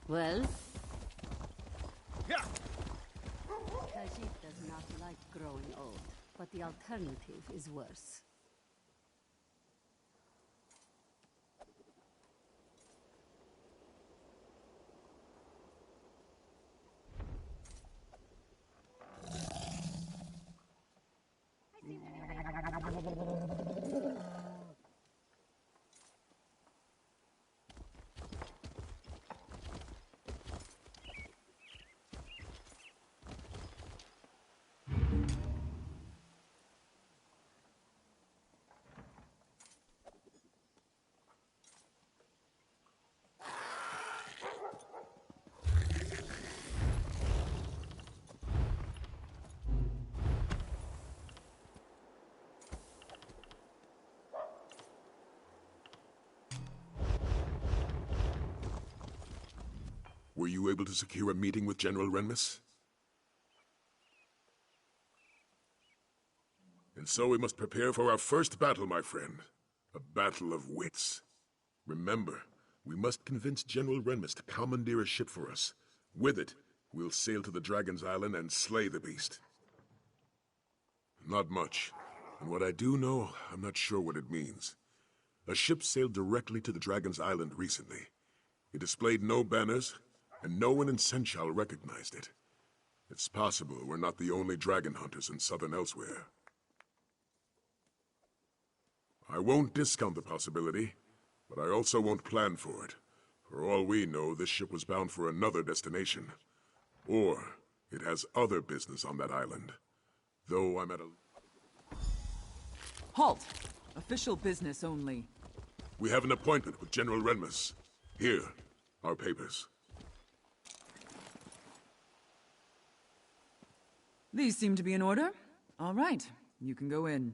Well? Yeah. Khajiit does not like growing old, but the alternative is worse. Were you able to secure a meeting with General Renmus? And so we must prepare for our first battle, my friend. A battle of wits. Remember, we must convince General Renmus to commandeer a ship for us. With it, we'll sail to the Dragon's Island and slay the beast. Not much. And what I do know, I'm not sure what it means. A ship sailed directly to the Dragon's Island recently. It displayed no banners, and no one in Senchal recognized it. It's possible we're not the only dragon hunters in southern Elsewhere. I won't discount the possibility, but I also won't plan for it. For all we know, this ship was bound for another destination. Or it has other business on that island. Though I'm at a... Halt! Official business only. We have an appointment with General Renmus. Here, our papers. These seem to be in order. All right, you can go in.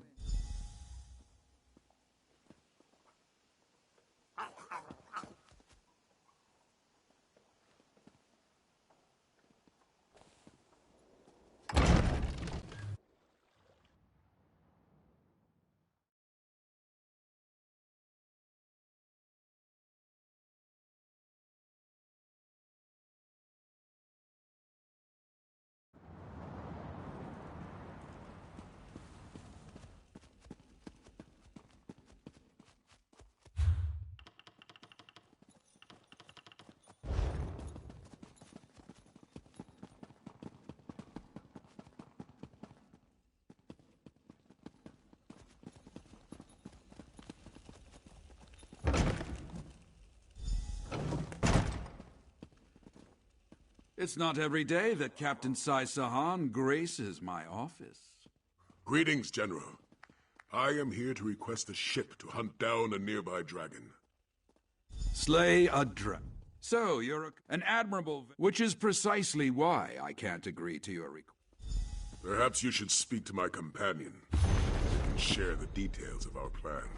It's not every day that Captain Sai Sahan graces my office. Greetings, General. I am here to request a ship to hunt down a nearby dragon. Slay a So, an admirable... Which is precisely why I can't agree to your request. Perhaps you should speak to my companion. And share the details of our plan.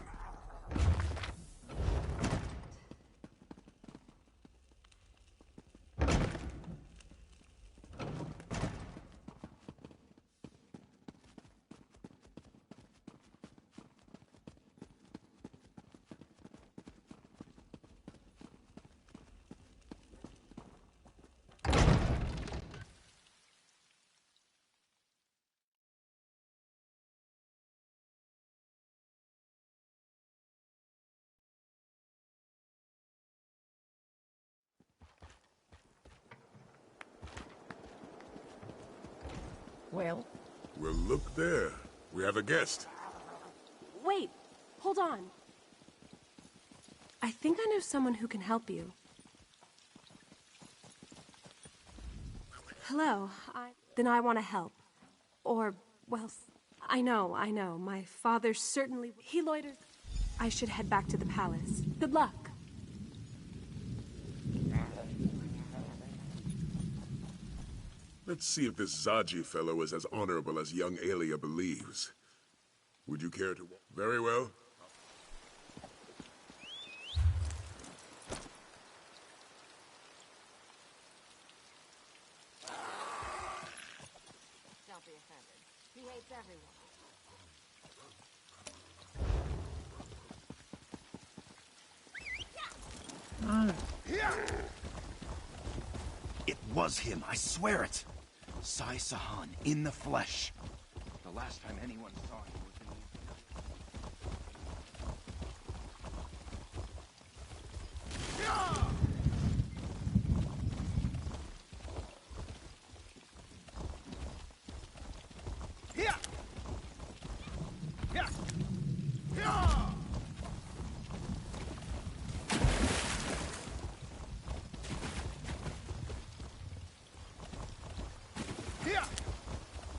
Well, Look there. We have a guest. Wait, hold on. I think I know someone who can help you. Hello, Then I want to help. Or, well, I know. My father certainly... He loiters. I should head back to the palace. Good luck. Let's see if this Zaji fellow is as honorable as young Aelia believes. Would you care to... Very well. don't be offended. He hates everyone. was him, I swear it. Sai Sahan in the flesh. The last time anyone saw him was in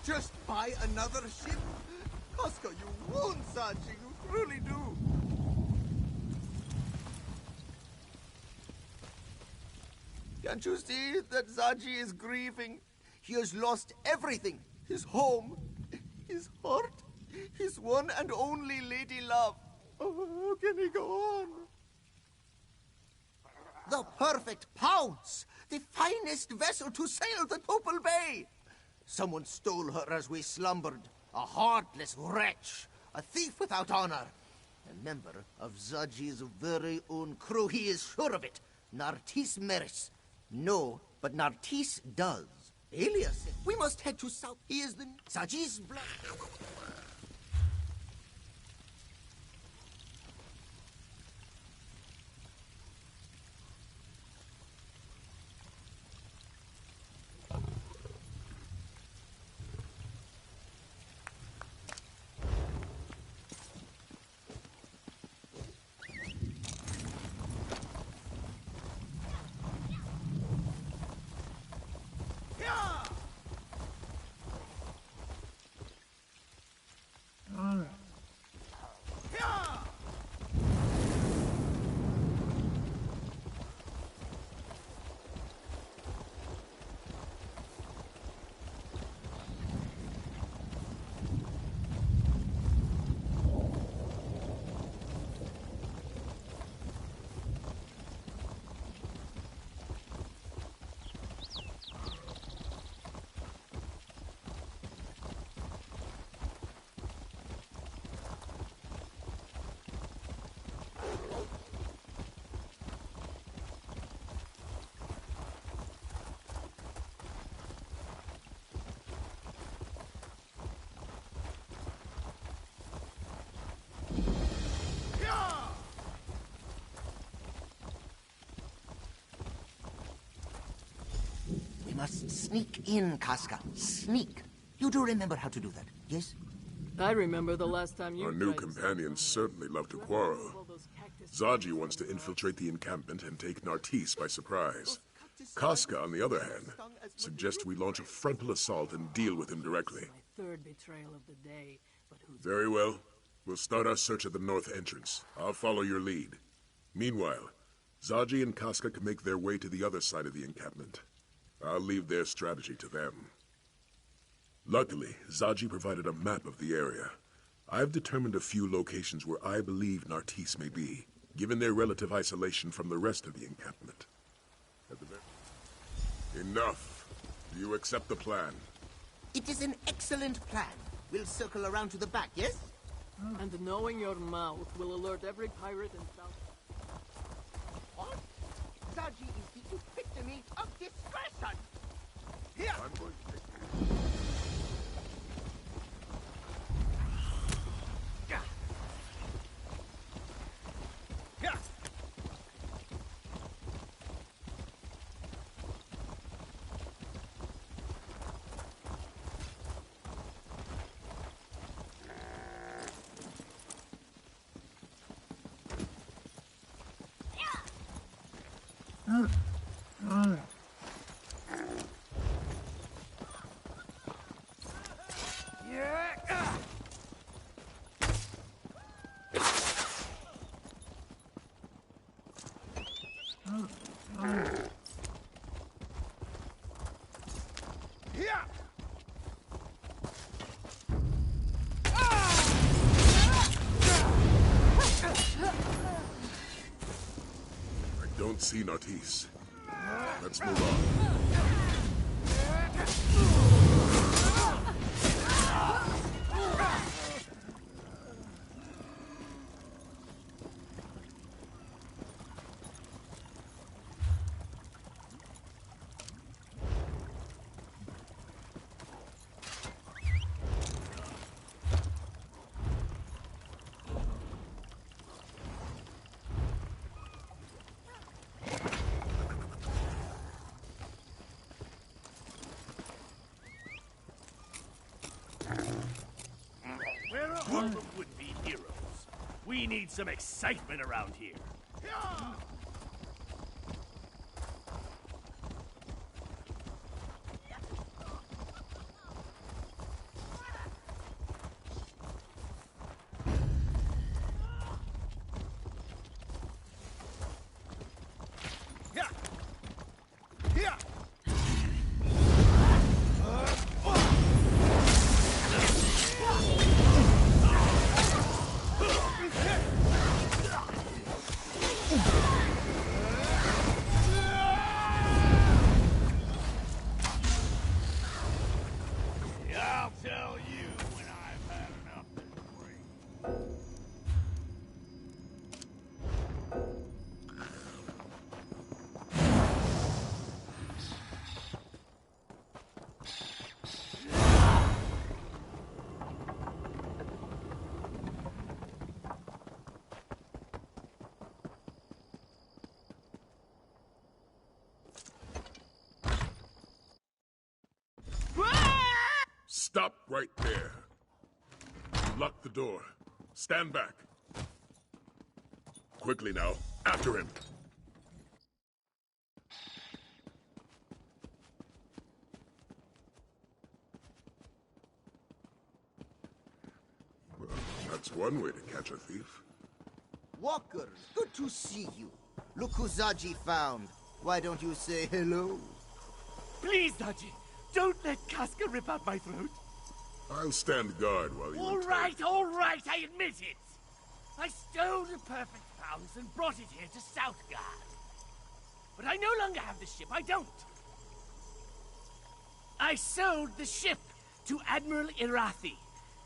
Just buy another ship? Casca, you won't, Saji. You truly do. Can't you see that Saji is grieving? He has lost everything. His home, his heart, his one and only lady love. Oh, how can he go on? The perfect pounce! The finest vessel to sail the Topal Bay! Someone stole her as we slumbered. A heartless wretch. A thief without honor. A member of Zaji's very own crew. He is sure of it. Nartis Meris. No, but Nartis does. Alias, we must head to south. He is the Zaji's blood. Must sneak in, Casca. Sneak. You do remember how to do that, yes? I remember the last time you Our new companions certainly love to quarrel. Zaji wants to infiltrate the encampment and take Nartis by surprise. Casca, on the other hand, suggests we launch a frontal assault and deal with him directly. My third betrayal of the day, but who's... Very well. We'll start our search at the north entrance. I'll follow your lead. Meanwhile, Zaji and Casca can make their way to the other side of the encampment. I'll leave their strategy to them. Luckily, Zaji provided a map of the area. I've determined a few locations where I believe Nartis may be, given their relative isolation from the rest of the encampment. Enough. Do you accept the plan? It is an excellent plan. We'll circle around to the back, yes? And knowing your mouth will alert every pirate in South... What? Zaji is the epitome of discretion! Here! I'm going to take you. Don't see Nartis. Let's move on. full of would-be heroes. We need some excitement around here. I'll tell you when I've had enough this morning. Stop right there. Lock the door. Stand back. Quickly now. After him. Well, that's one way to catch a thief. Walker, good to see you. Look who Zaji found. Why don't you say hello? Please, Zaji, don't let Casca rip out my throat. I'll stand guard while you All right, I admit it. I stole the perfect pounce and brought it here to Southgard. But I no longer have the ship, I don't. I sold the ship to Admiral Irathi,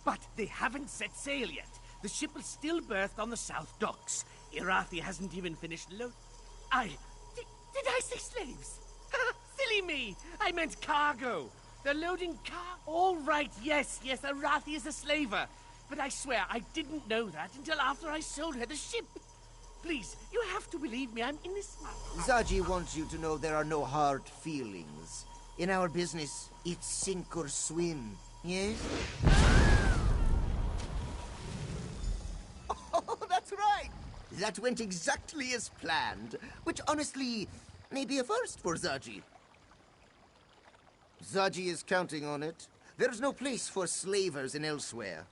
but they haven't set sail yet. The ship is still berthed on the south docks. Irathi hasn't even finished load. Did I say slaves? Silly me! I meant cargo. They're loading All right, yes, Irathi is a slaver. But I swear, I didn't know that until after I sold her the ship. Please, you have to believe me, I'm innocent. Zaji wants you to know there are no hard feelings. In our business, it's sink or swim, yes? Oh, that's right! That went exactly as planned, which honestly may be a first for Zaji. Zaji is counting on it. There's no place for slavers in elsewhere.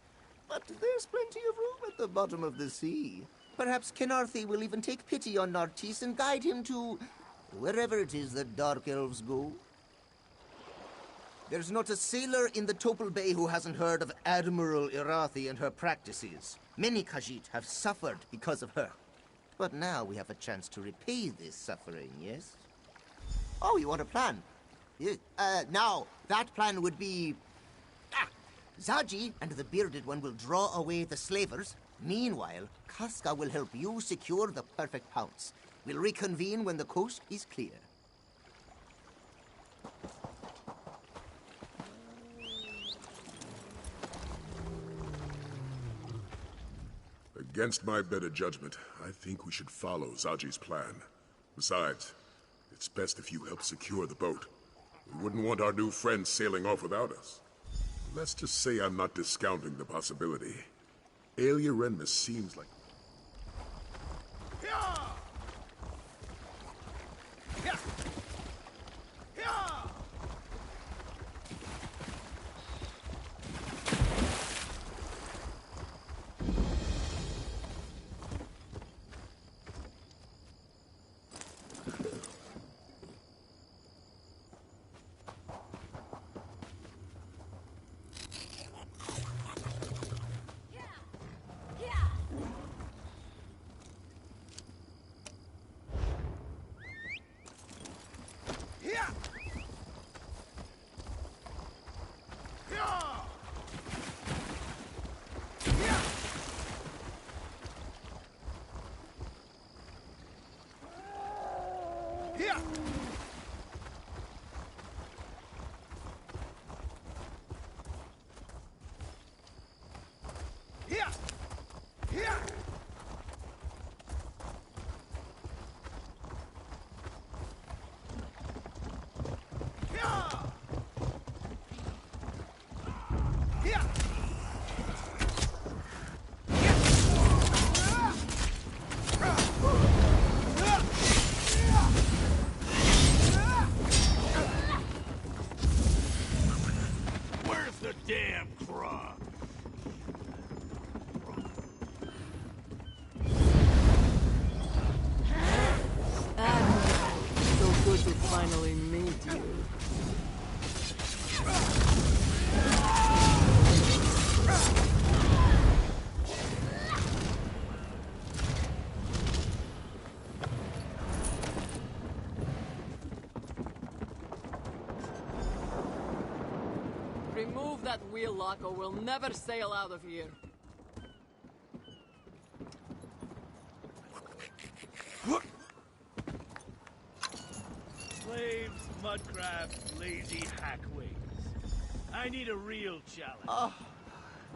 But there's plenty of room at the bottom of the sea. Perhaps Kenarthi will even take pity on Nartis and guide him to wherever it is the Dark Elves go. There's not a sailor in the Topal Bay who hasn't heard of Admiral Irathi and her practices. Many Khajiit have suffered because of her. But now we have a chance to repay this suffering, yes? Oh, you want a plan? Now, that plan would be... Zaji and the Bearded One will draw away the slavers. Meanwhile, Casca will help you secure the perfect pounce. We'll reconvene when the coast is clear. Against my better judgment, I think we should follow Zaji's plan. Besides, it's best if you help secure the boat. We wouldn't want our new friend sailing off without us. Let's just say I'm not discounting the possibility. Aelia Renmus seems like... that wheel lock or we'll never sail out of here. Slaves, mudcrafts, lazy hackways. I need a real challenge. Ah,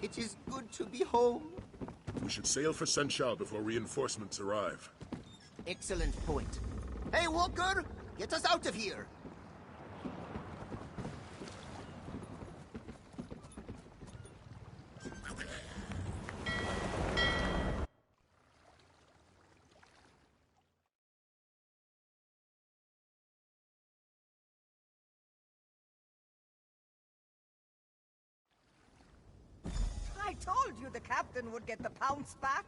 it is good to be home. We should sail for Senchal before reinforcements arrive. Excellent point. Hey, Walker! Get us out of here! I told you the captain would get the pounce back.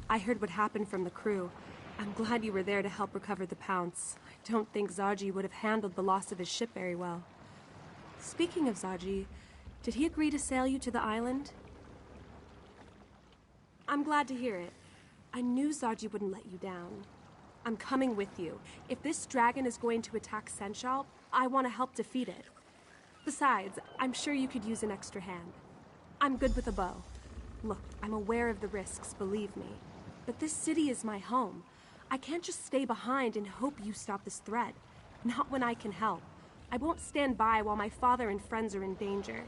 I heard what happened from the crew. I'm glad you were there to help recover the pounce. I don't think Zaji would have handled the loss of his ship very well. Speaking of Zaji, did he agree to sail you to the island? I'm glad to hear it. I knew Zaji wouldn't let you down. I'm coming with you. If this dragon is going to attack Senchal, I want to help defeat it. Besides, I'm sure you could use an extra hand. I'm good with a bow. Look, I'm aware of the risks, believe me. But this city is my home. I can't just stay behind and hope you stop this threat. Not when I can help. I won't stand by while my father and friends are in danger.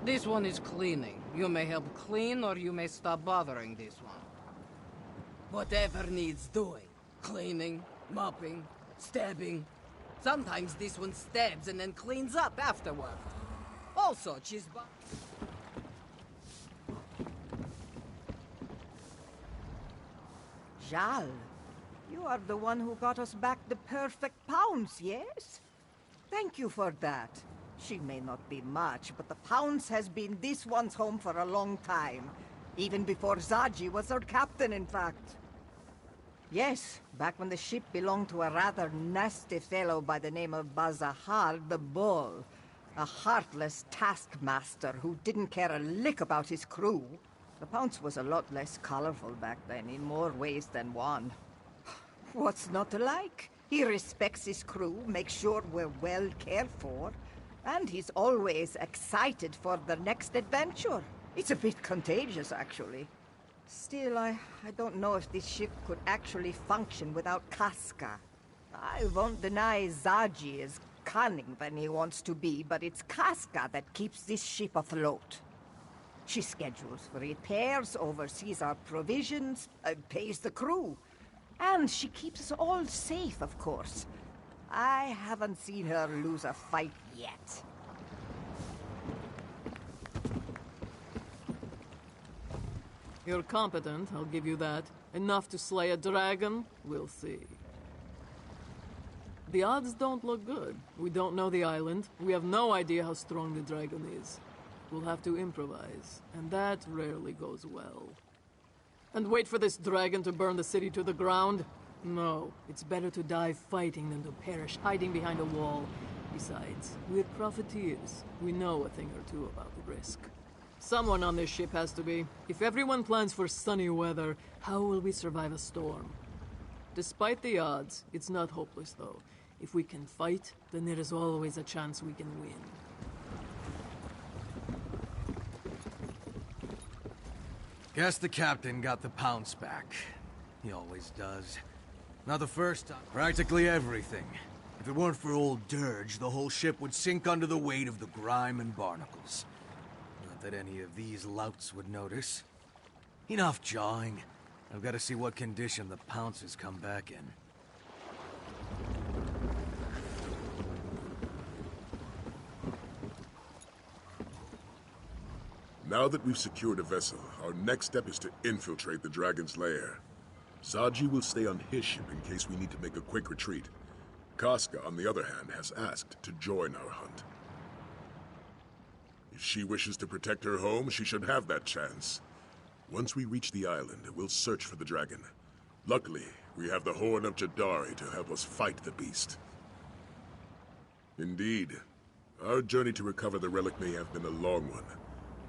This one is cleaning. You may help clean or you may stop bothering this one. Whatever needs doing. Cleaning, mopping, stabbing. Sometimes this one stabs and then cleans up afterward. Also, Chisba. Jal, you are the one who got us back the perfect pounce, yes? Thank you for that. She may not be much, but the pounce has been this one's home for a long time. Even before Zaji was our captain, in fact. Yes, back when the ship belonged to a rather nasty fellow by the name of Bazahar the Bull. A heartless taskmaster who didn't care a lick about his crew. The pounce was a lot less colorful back then, in more ways than one. What's not to like? He respects his crew, makes sure we're well cared for, and he's always excited for the next adventure. It's a bit contagious, actually. Still, I don't know if this ship could actually function without Casca. I won't deny Zaji is cunning when he wants to be, but it's Casca that keeps this ship afloat. She schedules for repairs, oversees our provisions, pays the crew. And she keeps us all safe, of course. I haven't seen her lose a fight yet. You're competent, I'll give you that. Enough to slay a dragon? We'll see. The odds don't look good. We don't know the island. We have no idea how strong the dragon is. We'll have to improvise, and that rarely goes well. And wait for this dragon to burn the city to the ground? No, it's better to die fighting than to perish hiding behind a wall. Besides, we're profiteers. We know a thing or two about the risk. Someone on this ship has to be. If everyone plans for sunny weather, how will we survive a storm? Despite the odds, it's not hopeless, though. If we can fight, then there is always a chance we can win. Guess the captain got the pounce back. He always does. Not the first time. Practically everything. If it weren't for old Dirge, the whole ship would sink under the weight of the grime and barnacles. Not that any of these louts would notice. Enough jawing. I've got to see what condition the pounce has come back in. Now that we've secured a vessel, our next step is to infiltrate the dragon's lair. Zaji will stay on his ship in case we need to make a quick retreat. Casca, on the other hand, has asked to join our hunt. If she wishes to protect her home, she should have that chance. Once we reach the island, we'll search for the dragon. Luckily, we have the Horn of Jadari to help us fight the beast. Indeed, Our journey to recover the relic may have been a long one,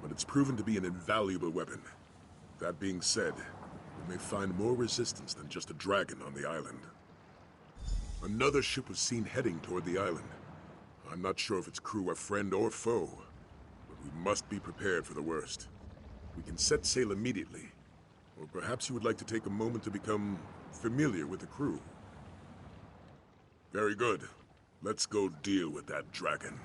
but it's proven to be an invaluable weapon. That being said, we may find more resistance than just a dragon on the island. Another ship was seen heading toward the island. I'm not sure if its crew are friend or foe, but we must be prepared for the worst. We can set sail immediately, or perhaps you would like to take a moment to become familiar with the crew. Very good. Let's go deal with that dragon.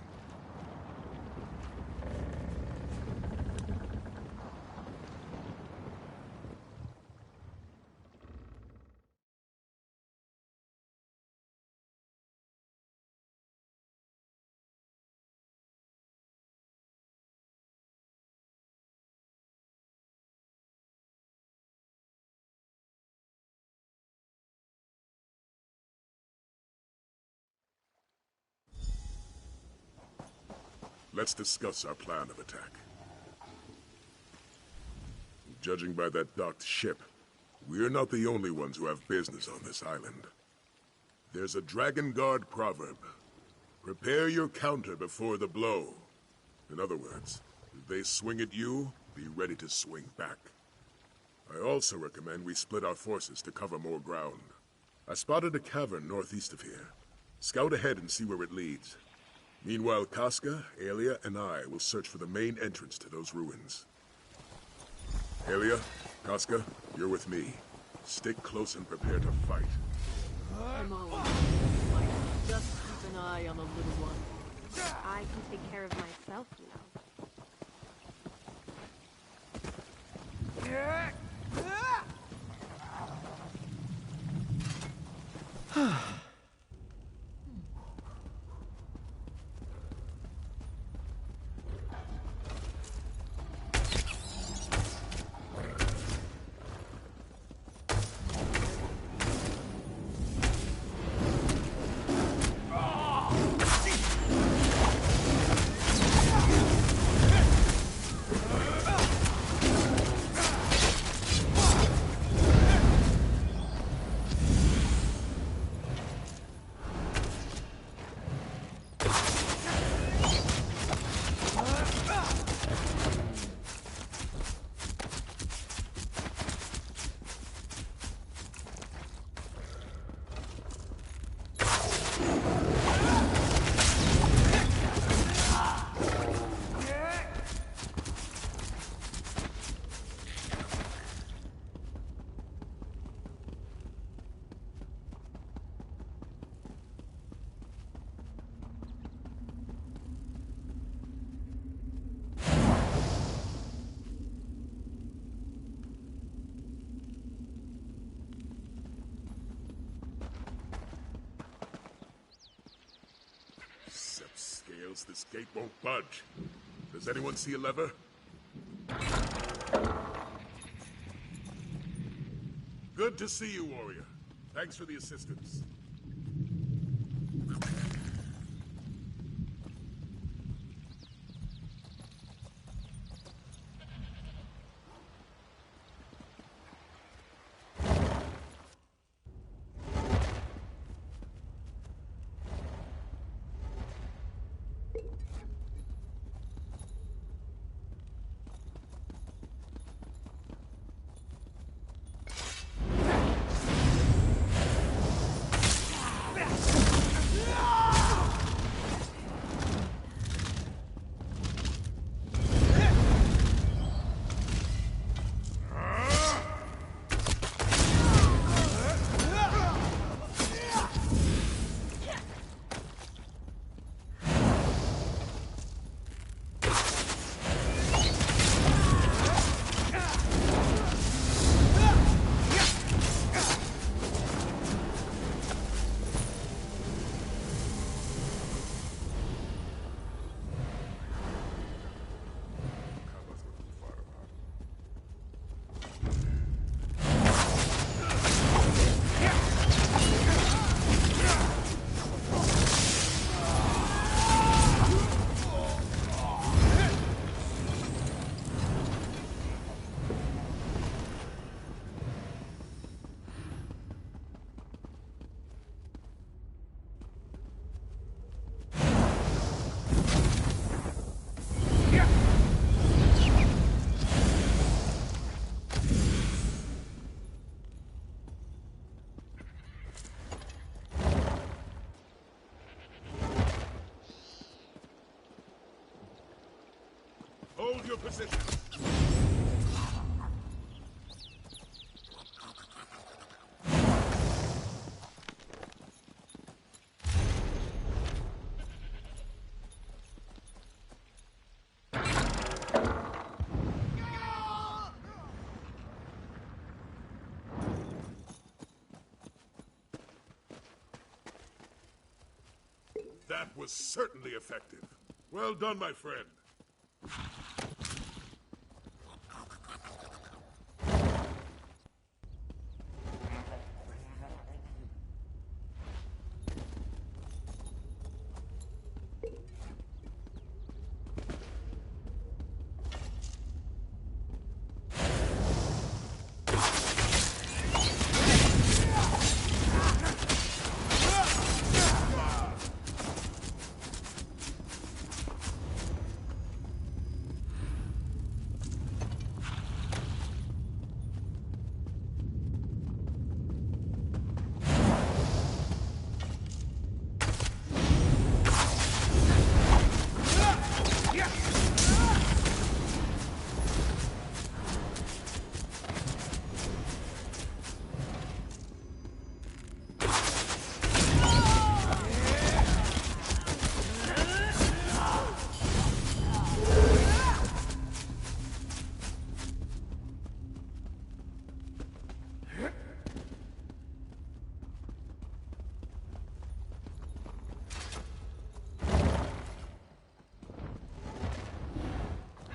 Let's discuss our plan of attack. Judging by that docked ship, we're not the only ones who have business on this island. There's a Dragon Guard proverb. Prepare your counter before the blow. In other words, if they swing at you, be ready to swing back. I also recommend we split our forces to cover more ground. I spotted a cavern northeast of here. Scout ahead and see where it leads. Meanwhile, Casca, Aelia, and I will search for the main entrance to those ruins. Aelia, Casca, you're with me. Stick close and prepare to fight. I'm always like, just keep an eye on the little one. I can take care of myself, you know. This gate won't budge. Does anyone see a lever? Good to see you, warrior. Thanks for the assistance. your position. That was certainly effective. Well done, my friend.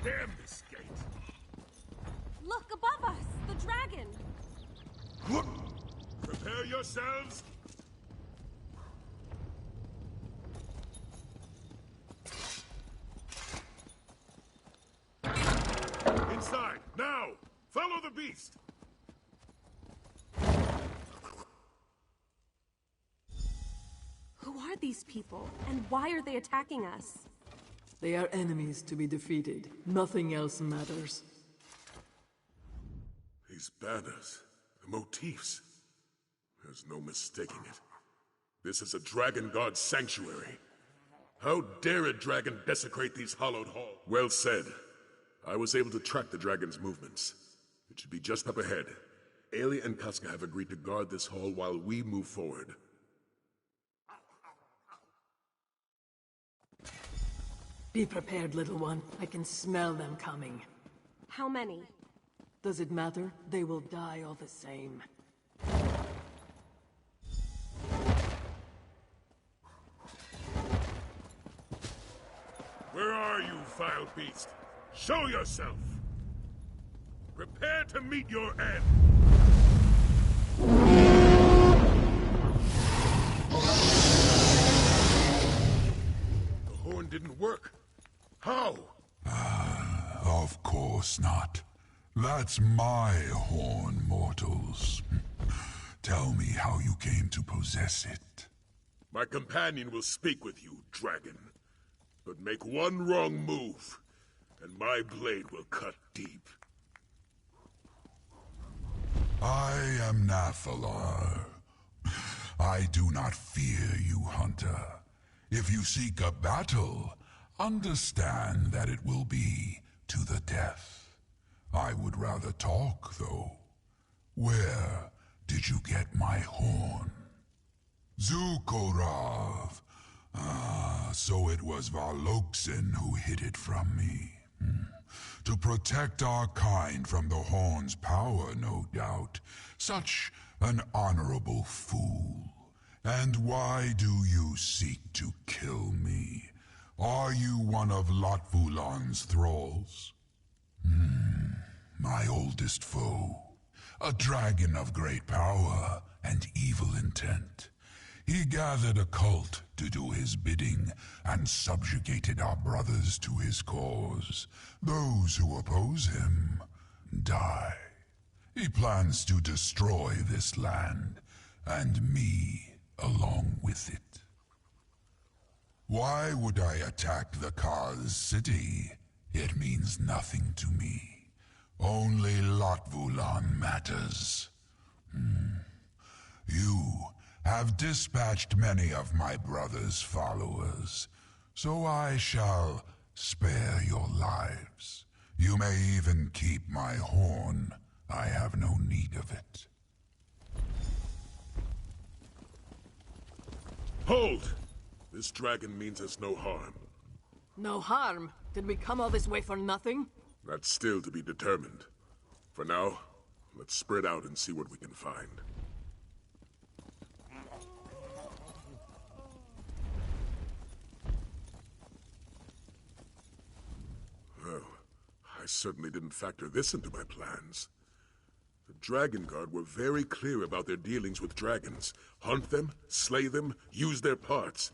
Damn this gate! Look above us! The dragon! Prepare yourselves! Inside, now! Follow the beast! Who are these people, and why are they attacking us? They are enemies to be defeated. Nothing else matters. These banners, the motifs. There's no mistaking it. This is a dragon god's sanctuary. How dare a dragon desecrate these hallowed halls? Well said. I was able to track the dragon's movements. It should be just up ahead. Aelia and Casca have agreed to guard this hall while we move forward. Be prepared, little one. I can smell them coming. How many? Does it matter? They will die all the same. Where are you, vile beast? Show yourself! Prepare to meet your end! The horn didn't work. How? Of course not. That's my horn, mortals. Tell me how you came to possess it. My companion will speak with you, dragon. But make one wrong move, and my blade will cut deep. I am Nathalar. I do not fear you, hunter. If you seek a battle, understand that it will be to the death. I would rather talk, though. Where did you get my horn? Zukorav. Ah, so it was Varloksin who hid it from me. To protect our kind from the horn's power, no doubt. Such an honorable fool. And why do you seek to kill me? Are you one of Latvulan's thralls? My oldest foe. A dragon of great power and evil intent. He gathered a cult to do his bidding and subjugated our brothers to his cause. Those who oppose him die. He plans to destroy this land, and me along with it. Why would I attack the Kaz city? It means nothing to me. Only Latvulan matters. You have dispatched many of my brother's followers, so I shall spare your lives. You may even keep my horn. I have no need of it. Hold! This dragon means us no harm. No harm? Did we come all this way for nothing? That's still to be determined. For now, let's spread out and see what we can find. Well, I certainly didn't factor this into my plans. The Dragon Guard were very clear about their dealings with dragons. Hunt them, slay them, use their parts.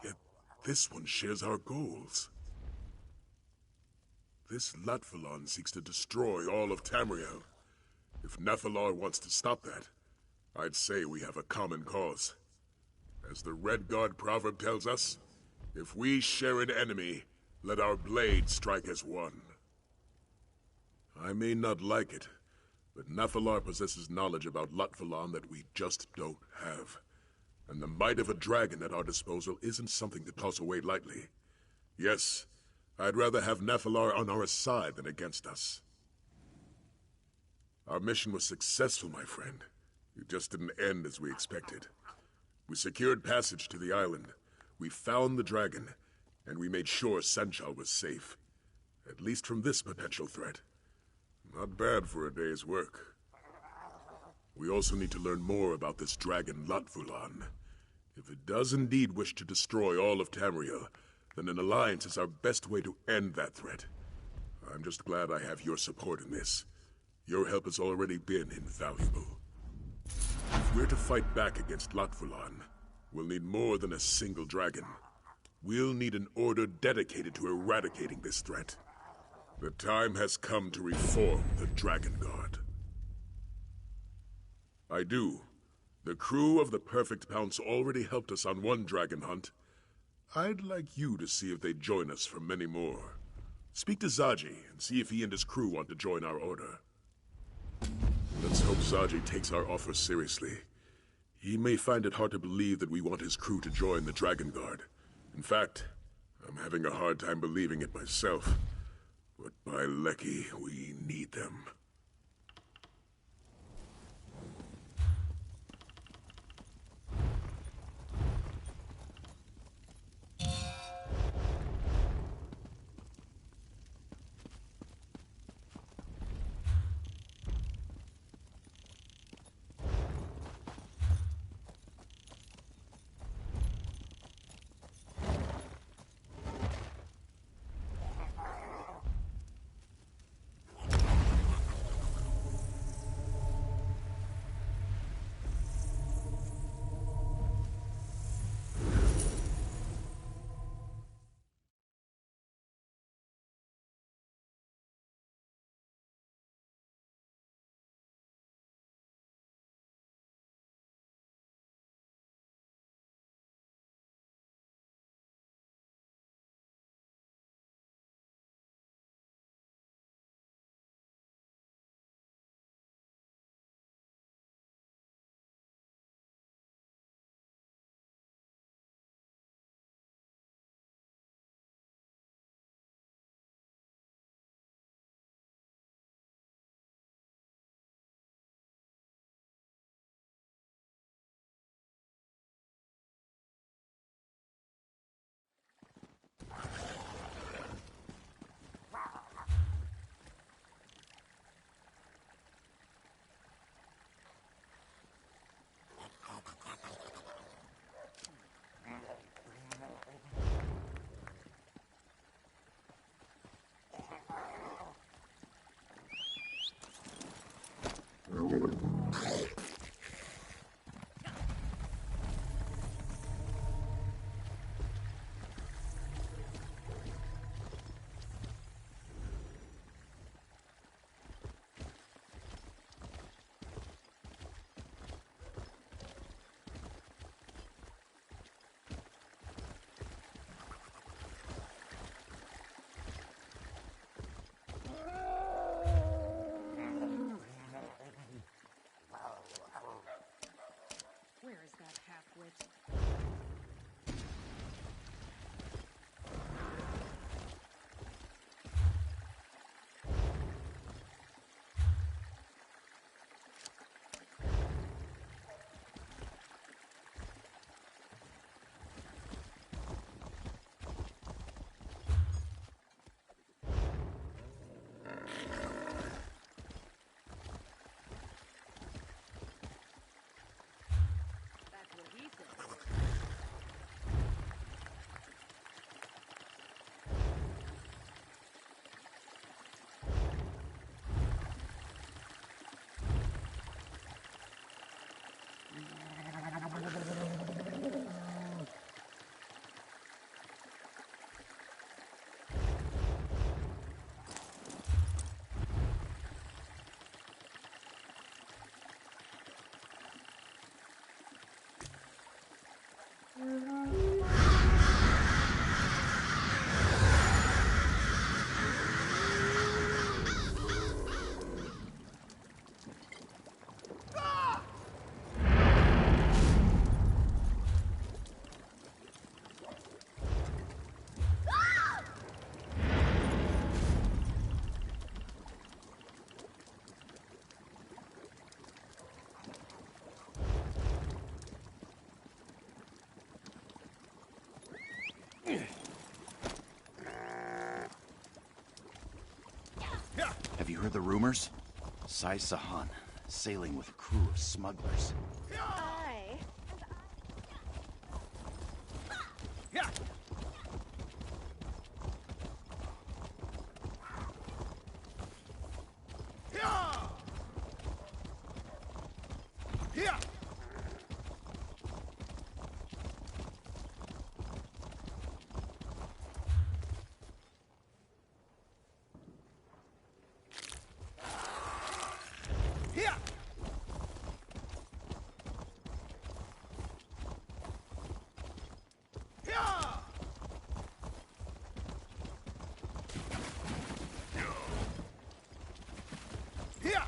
Yet this one shares our goals. This Latvalon seeks to destroy all of Tamriel. If Nephilar wants to stop that, I'd say we have a common cause. As the Red Guard proverb tells us, if we share an enemy, let our blades strike as one. I may not like it, but Nephilar possesses knowledge about Latvalon that we just don't have. And the might of a dragon at our disposal isn't something to toss away lightly. Yes, I'd rather have Nephilar on our side than against us. Our mission was successful, my friend. It just didn't end as we expected. We secured passage to the island. We found the dragon, and we made sure Senchal was safe. At least from this potential threat. Not bad for a day's work. We also need to learn more about this dragon Latvulan. If it does indeed wish to destroy all of Tamriel, then an alliance is our best way to end that threat. I'm just glad I have your support in this. Your help has already been invaluable. If we're to fight back against Latvulan, we'll need more than a single dragon. We'll need an order dedicated to eradicating this threat. The time has come to reform the Dragon Guard. I do. The crew of the Perfect Pounce already helped us on one dragon hunt. I'd like you to see if they'd join us for many more. Speak to Zaji and see if he and his crew want to join our order. Let's hope Zaji takes our offer seriously. He may find it hard to believe that we want his crew to join the Dragon Guard. In fact, I'm having a hard time believing it myself. But by Lecky, we need them. the rumors? Sai Sahan, sailing with a crew of smugglers. Aye. Yeah. Yeah. Yeah. Yeah.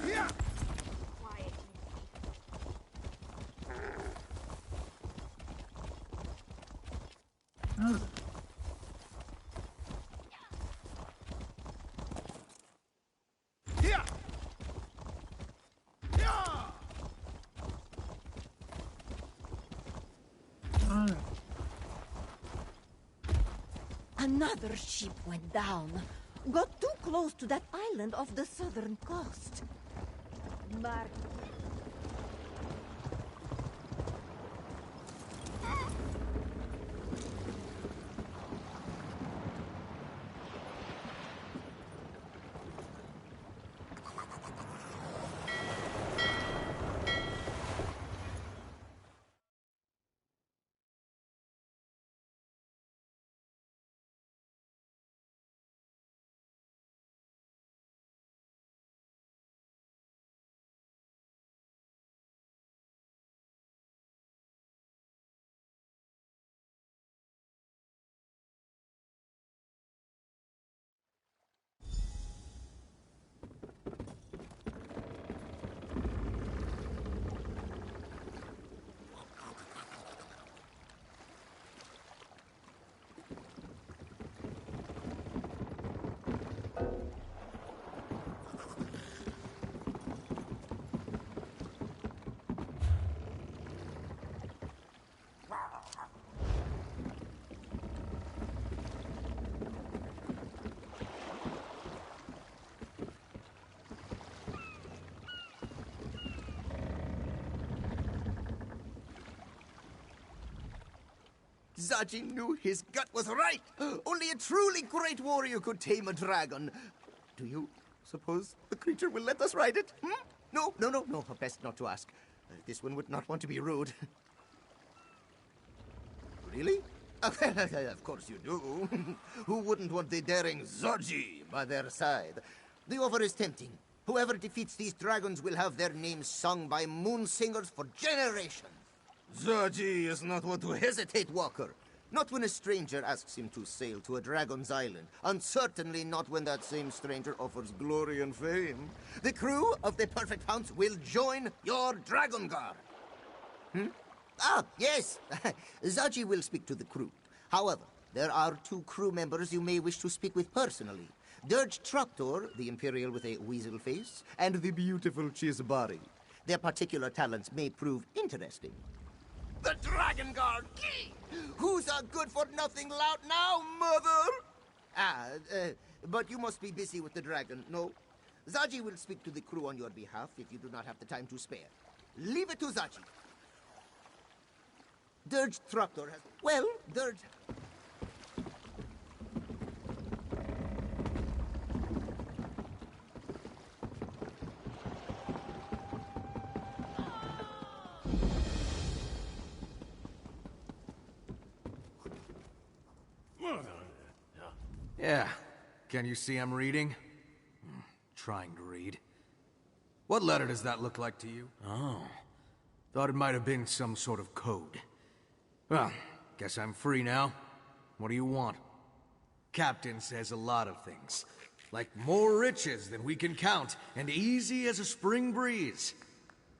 Yeah. Quiet. Yeah. Yeah. Another ship went down. Got too close to that island off the southern coast. Mark. Zaji knew his gut was right. Only a truly great warrior could tame a dragon. Do you suppose the creature will let us ride it? Hmm? No. Best not to ask. This one would not want to be rude. Really? Of course you do. Who wouldn't want the daring Zaji by their side? The offer is tempting. Whoever defeats these dragons will have their names sung by moon singers for generations. Zaji is not one to hesitate, Walker. Not when a stranger asks him to sail to a dragon's island, and certainly not when that same stranger offers glory and fame. The crew of the Perfect Hounds will join your Dragon Guard. Ah, yes. Zaji will speak to the crew. However, there are 2 crew members you may wish to speak with personally. Dirge Traktor, the Imperial with a weasel face, and the beautiful Chisbari. Their particular talents may prove interesting. The Dragon Guard! Who's a good-for-nothing lout now, mother? But you must be busy with the dragon, no? Zaji will speak to the crew on your behalf if you do not have the time to spare. Leave it to Zaji. Dirge Traktor has... Well, Dirge... Yeah. Can you see I'm reading? Trying to read. What letter does that look like to you? Oh. Thought it might have been some sort of code. Well, guess I'm free now. What do you want? Captain says a lot of things. Like more riches than we can count, and easy as a spring breeze.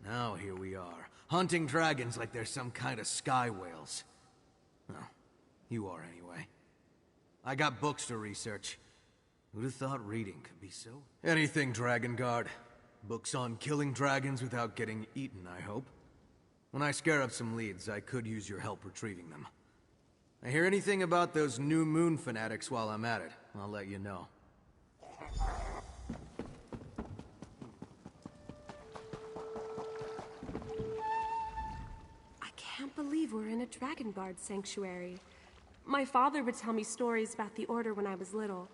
Now here we are, hunting dragons like they're some kind of sky whales. Well, you are anyway. I got books to research. Who'd have thought reading could be so... Anything, Dragon Guard. Books on killing dragons without getting eaten, I hope. When I scare up some leads, I could use your help retrieving them. I hear anything about those new moon fanatics while I'm at it, I'll let you know. I can't believe we're in a Dragonguard sanctuary. My father would tell me stories about the Order when I was little.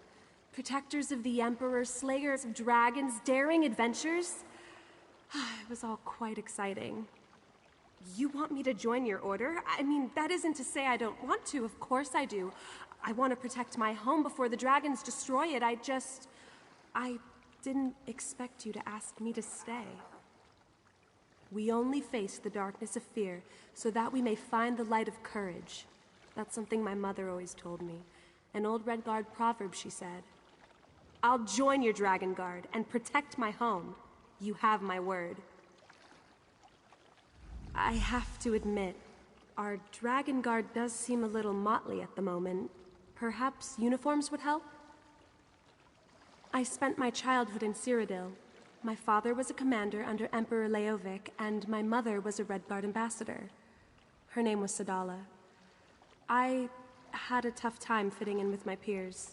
Protectors of the Emperor, slayers of dragons, daring adventures. It was all quite exciting. You want me to join your order? I mean, that isn't to say I don't want to. Of course I do. I want to protect my home before the dragons destroy it. I didn't expect you to ask me to stay. We only face the darkness of fear so that we may find the light of courage. That's something my mother always told me. An old Red Guard proverb, she said. I'll join your Dragon Guard and protect my home. You have my word. I have to admit, our Dragon Guard does seem a little motley at the moment. Perhaps uniforms would help? I spent my childhood in Cyrodiil. My father was a commander under Emperor Leovic, and my mother was a Red Guard ambassador. Her name was Sadala. I had a tough time fitting in with my peers.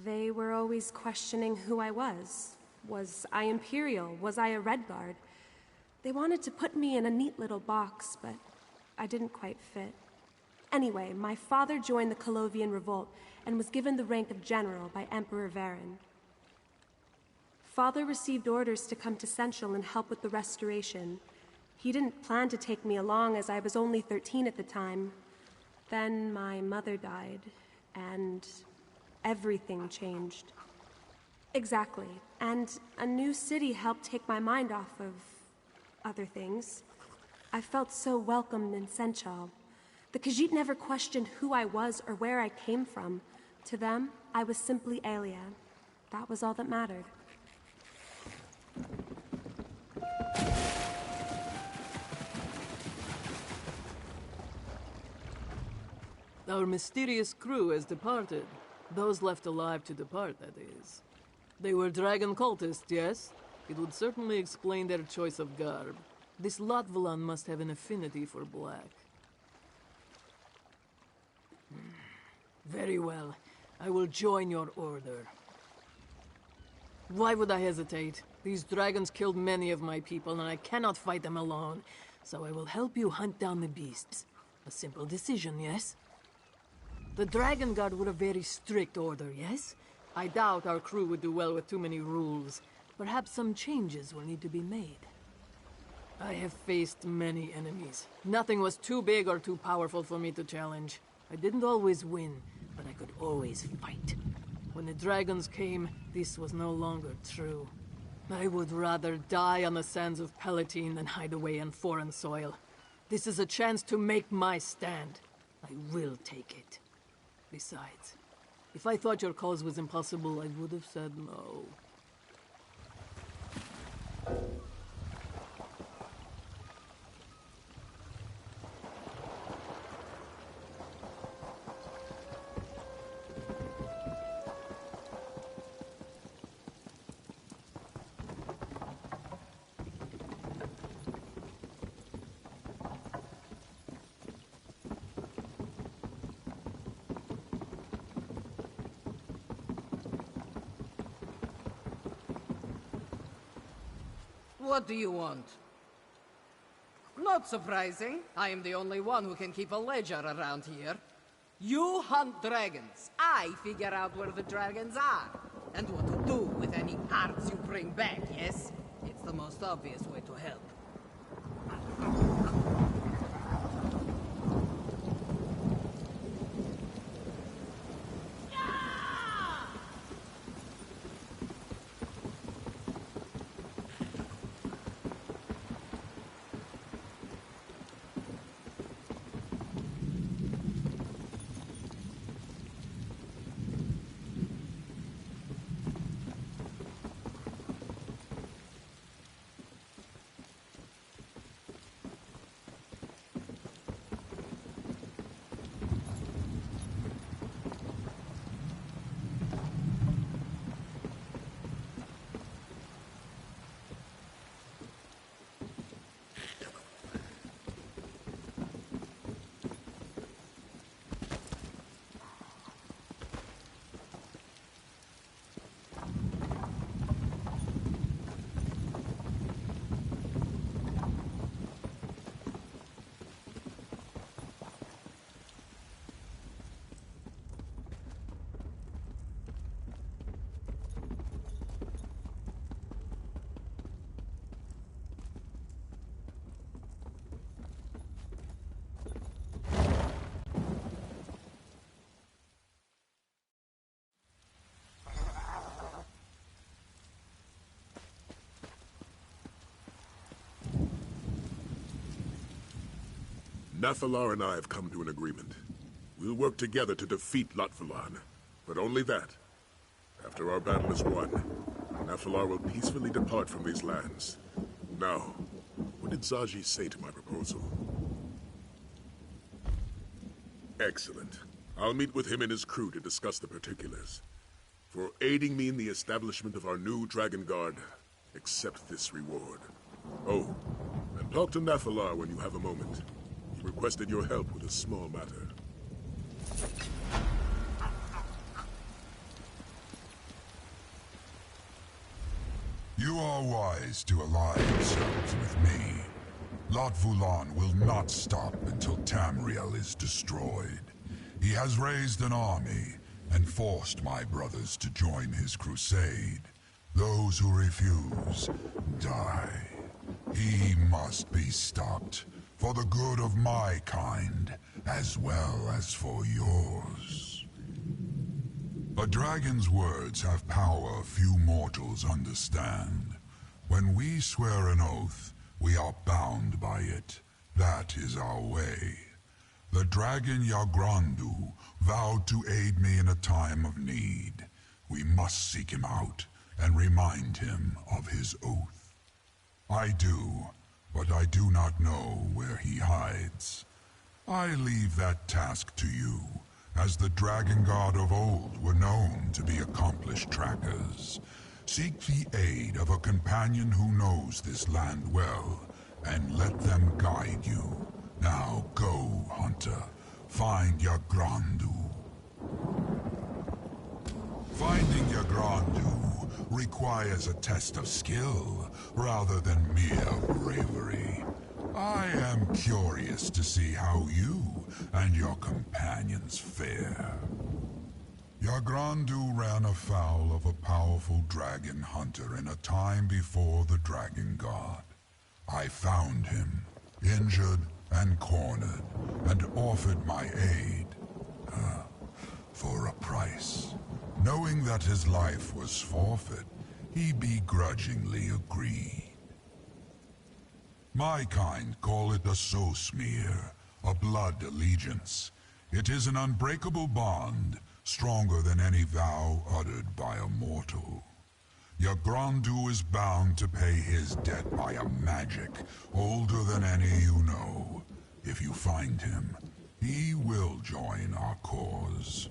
They were always questioning who I was. Was I Imperial? Was I a Red Guard? They wanted to put me in a neat little box, but I didn't quite fit. Anyway, my father joined the Colovian Revolt and was given the rank of general by Emperor Varen. Father received orders to come to Central and help with the restoration. He didn't plan to take me along as I was only 13 at the time. Then my mother died, and everything changed. Exactly, and a new city helped take my mind off of other things. I felt so welcomed in Senchal. The Khajiit never questioned who I was or where I came from. To them, I was simply Aelia. That was all that mattered. Our mysterious crew has departed. Those left alive to depart, that is. They were dragon cultists, yes? It would certainly explain their choice of garb. This Latvalan must have an affinity for black. Very well. I will join your order. Why would I hesitate? These dragons killed many of my people, and I cannot fight them alone. So I will help you hunt down the beasts. A simple decision, yes? The Dragon Guard were a very strict order, yes? I doubt our crew would do well with too many rules. Perhaps some changes will need to be made. I have faced many enemies. Nothing was too big or too powerful for me to challenge. I didn't always win, but I could always fight. When the dragons came, this was no longer true. I would rather die on the sands of Palatine than hide away on foreign soil. This is a chance to make my stand. I will take it. Besides, if I thought your cause was impossible, I would have said no. What do you want? Not surprising. I am the only one who can keep a ledger around here. You hunt dragons. I figure out where the dragons are. And what to do with any parts you bring back, yes? It's the most obvious way to help. Nathalar and I have come to an agreement. We'll work together to defeat Lotfalan, but only that. After our battle is won, Nathalar will peacefully depart from these lands. Now, what did Zaji say to my proposal? Excellent. I'll meet with him and his crew to discuss the particulars. For aiding me in the establishment of our new Dragon Guard, accept this reward. Oh, and talk to Nathalar when you have a moment. He requested your help with a small matter. You are wise to ally yourselves with me. Lotvulan will not stop until Tamriel is destroyed. He has raised an army and forced my brothers to join his crusade. Those who refuse die. He must be stopped for the good of my kind, as well as for yours. A dragon's words have power few mortals understand. When we swear an oath, we are bound by it. That is our way. The dragon Yagrandu vowed to aid me in a time of need. We must seek him out and remind him of his oath. I do, but I do not know where he hides. I leave that task to you, as the Dragon God of old were known to be accomplished trackers. Seek the aid of a companion who knows this land well, and let them guide you. Now go, hunter. Find Yagrandu. Finding Yagrandu requires a test of skill, rather than mere bravery. I am curious to see how you and your companions fare. Yagrandu ran afoul of a powerful dragon hunter in a time before the Dragon God. I found him, injured and cornered, and offered my aid. For a price. Knowing that his life was forfeit, he begrudgingly agreed. My kind call it a soul smear, a blood allegiance. It is an unbreakable bond, stronger than any vow uttered by a mortal. Yagrandu is bound to pay his debt by a magic older than any you know. If you find him, he will join our cause.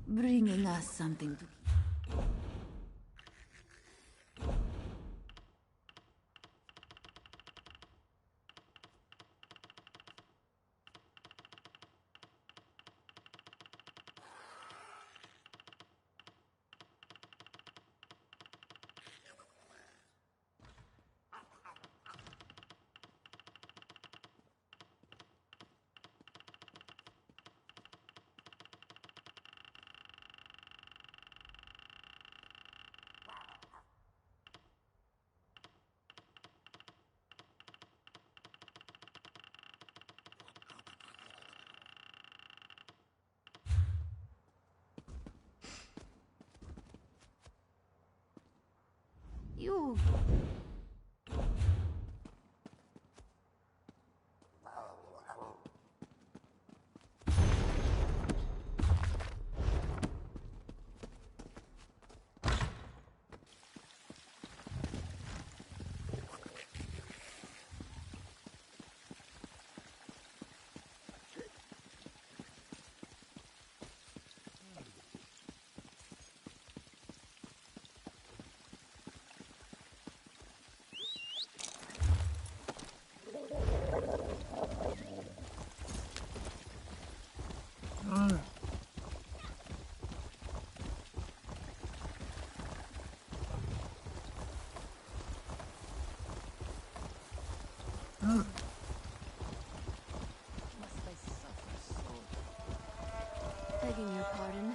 bringing us something to... You... Must I suffer so? Begging your pardon.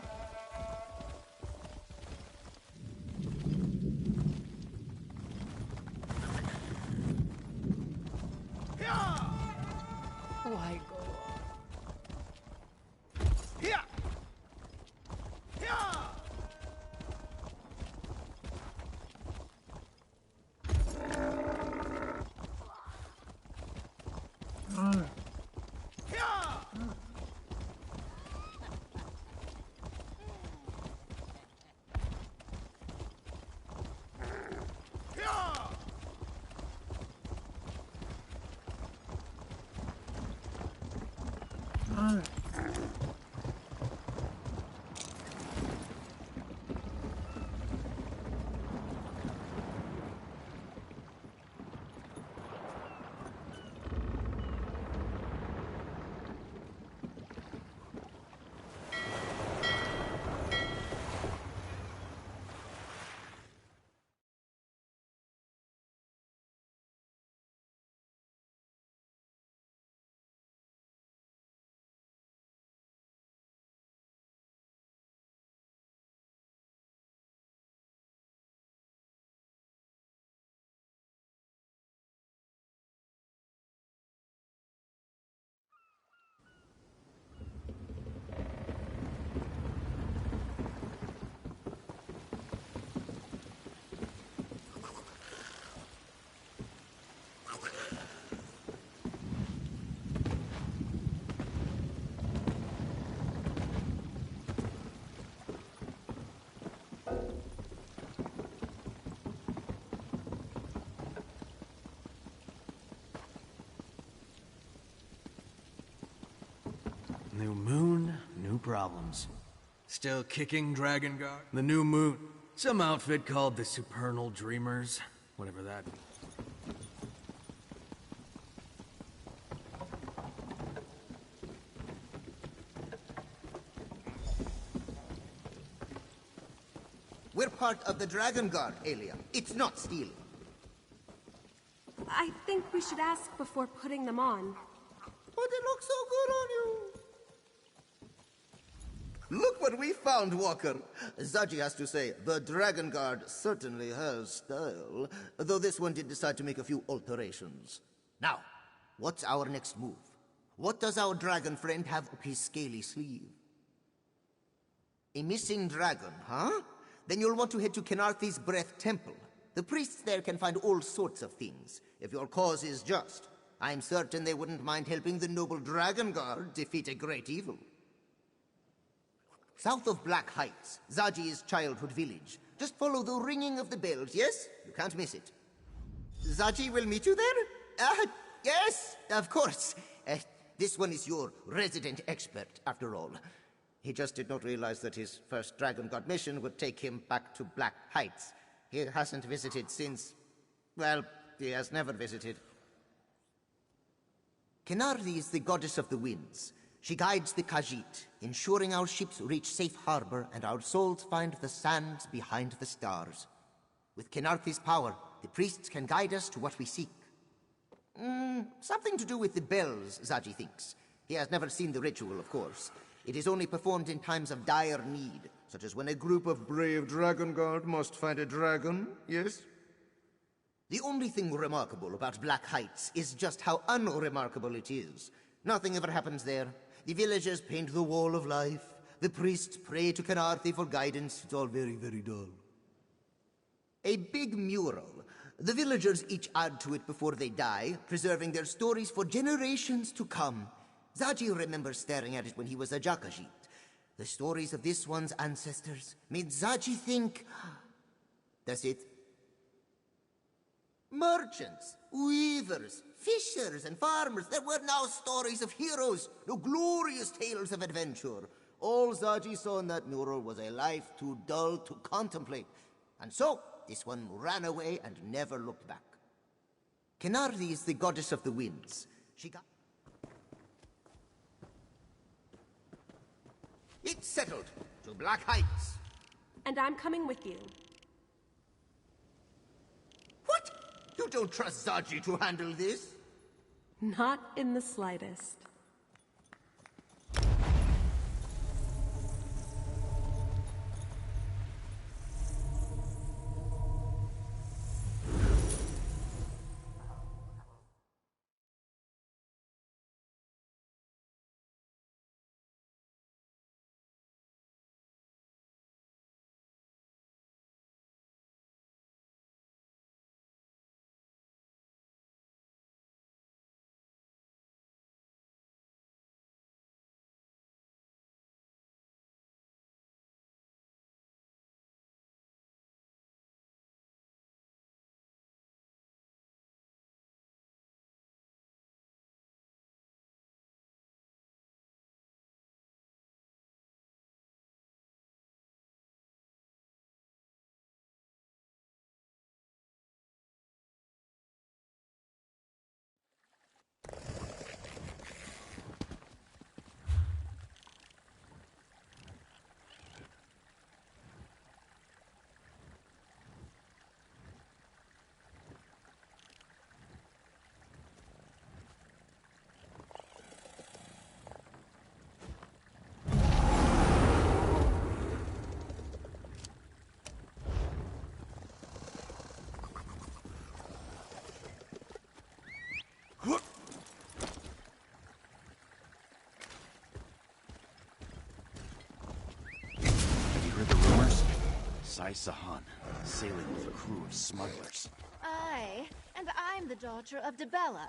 Why go on? Here! Here! New moon, new problems. Still kicking Dragon Guard? The new moon. Some outfit called the Supernal Dreamers. Whatever that means. We're part of the Dragon Guard, Aelia. It's not stealing. I think we should ask before putting them on. But they look so good on you. Look what we found, Walker. Zaji has to say, the Dragon Guard certainly has style. Though this one did decide to make a few alterations. Now, what's our next move? What does our dragon friend have up his scaly sleeve? A missing dragon, huh? Then you'll want to head to Kenarthi's Breath Temple. The priests there can find all sorts of things, if your cause is just. I'm certain they wouldn't mind helping the noble Dragon Guard defeat a great evil. South of Black Heights, Zaji's childhood village. Just follow the ringing of the bells, yes? You can't miss it. Zaji will meet you there? Yes, of course. This one is your resident expert, after all. He just did not realize that his first Dragon God mission would take him back to Black Heights. He hasn't visited since... well, he has never visited. Kenardi is the goddess of the winds. She guides the Khajiit, ensuring our ships reach safe harbor and our souls find the sands behind the stars. With Kenarthi's power, the priests can guide us to what we seek. Something to do with the bells, Zaji thinks. He has never seen the ritual, of course. It is only performed in times of dire need, such as when a group of brave Dragon Guard must find a dragon, yes? The only thing remarkable about Black Heights is just how unremarkable it is. Nothing ever happens there. The villagers paint the wall of life. The priests pray to Kenarthi for guidance. It's all very, very dull. A big mural. The villagers each add to it before they die, preserving their stories for generations to come. Zaji remembers staring at it when he was a Jakajit. The stories of this one's ancestors made Zaji think... That's it. Merchants, weavers, fishers, and farmers. There were now stories of heroes, no glorious tales of adventure. All Zaji saw in that mural was a life too dull to contemplate. And so, this one ran away and never looked back. Kenardi is the goddess of the winds. She got... It's settled. To Black Heights. And I'm coming with you. What? You don't trust Zaji to handle this? Not in the slightest. Sai Sahan, sailing with a crew of smugglers. Aye, and I'm the daughter of Debella.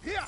Here!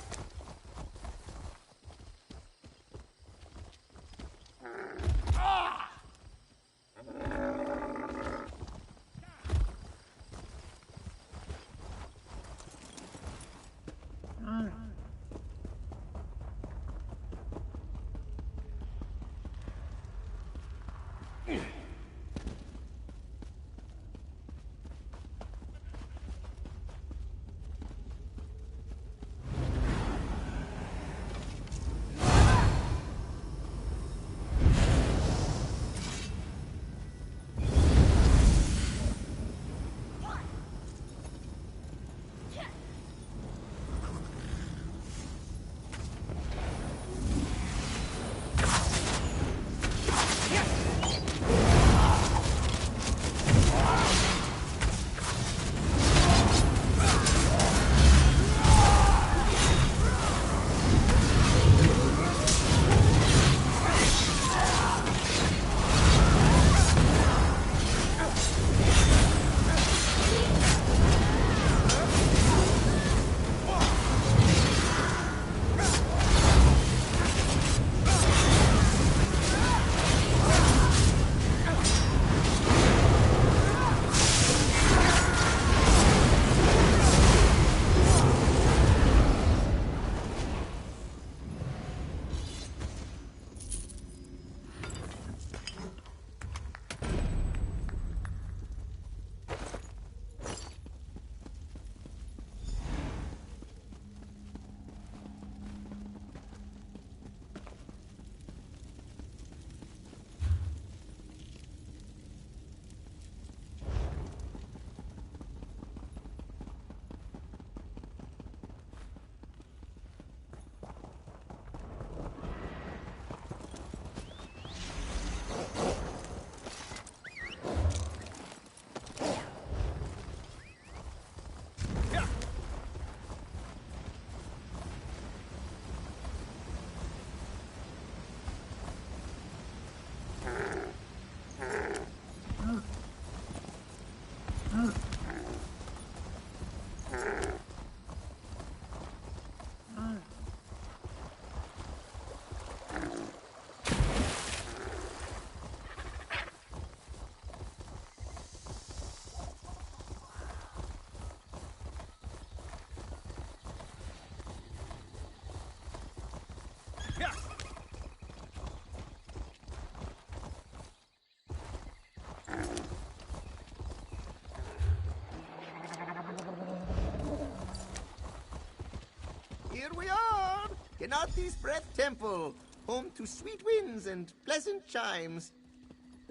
Here we are! Kenati's Breath Temple, home to sweet winds and pleasant chimes.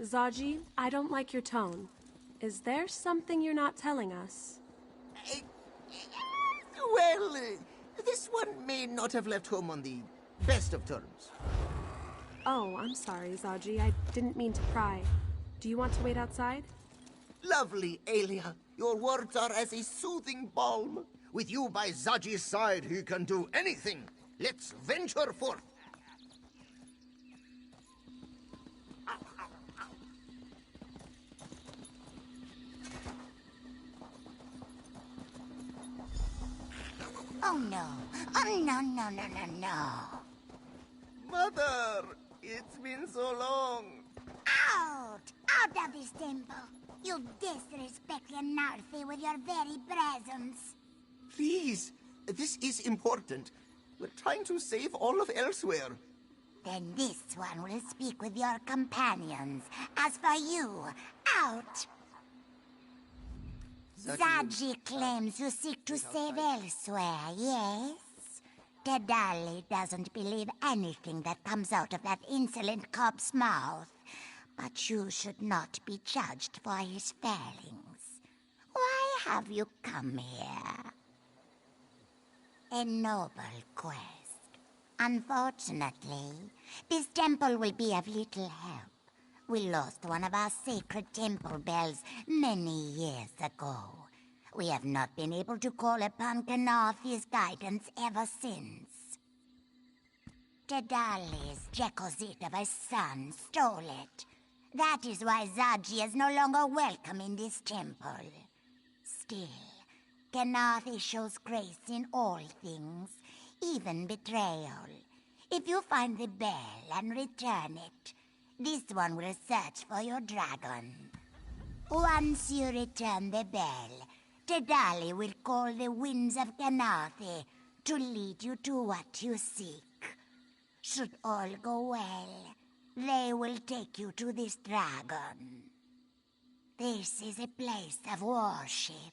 Zaji, I don't like your tone. Is there something you're not telling us? Well, this one may not have left home on the best of terms. Oh, I'm sorry, Zaji. I didn't mean to pry. Do you want to wait outside? Lovely, Aelia. Your words are as a soothing balm. With you by Zaji's side, he can do anything. Let's venture forth. Oh no. Oh no, no, no, no, no. Mother, it's been so long. Out! Out of this temple! You disrespect Yanarthi with your very presence. Please, this is important. We're trying to save all of Elsewhere. Then this one will speak with your companions. As for you, out! Zaji claims you seek to save Elsewhere, yes? Dedali doesn't believe anything that comes out of that insolent cop's mouth. But you should not be judged for his failings. Why have you come here? A noble quest. Unfortunately, this temple will be of little help. We lost one of our sacred temple bells many years ago. We have not been able to call upon Kenathi's guidance ever since. Dedali's Jekozit of a son stole it. That is why Zaji is no longer welcome in this temple. Still, Ganathi shows grace in all things, even betrayal. If you find the bell and return it, this one will search for your dragon. Once you return the bell, Tedali will call the winds of Ganathi to lead you to what you seek. Should all go well, they will take you to this dragon. This is a place of worship,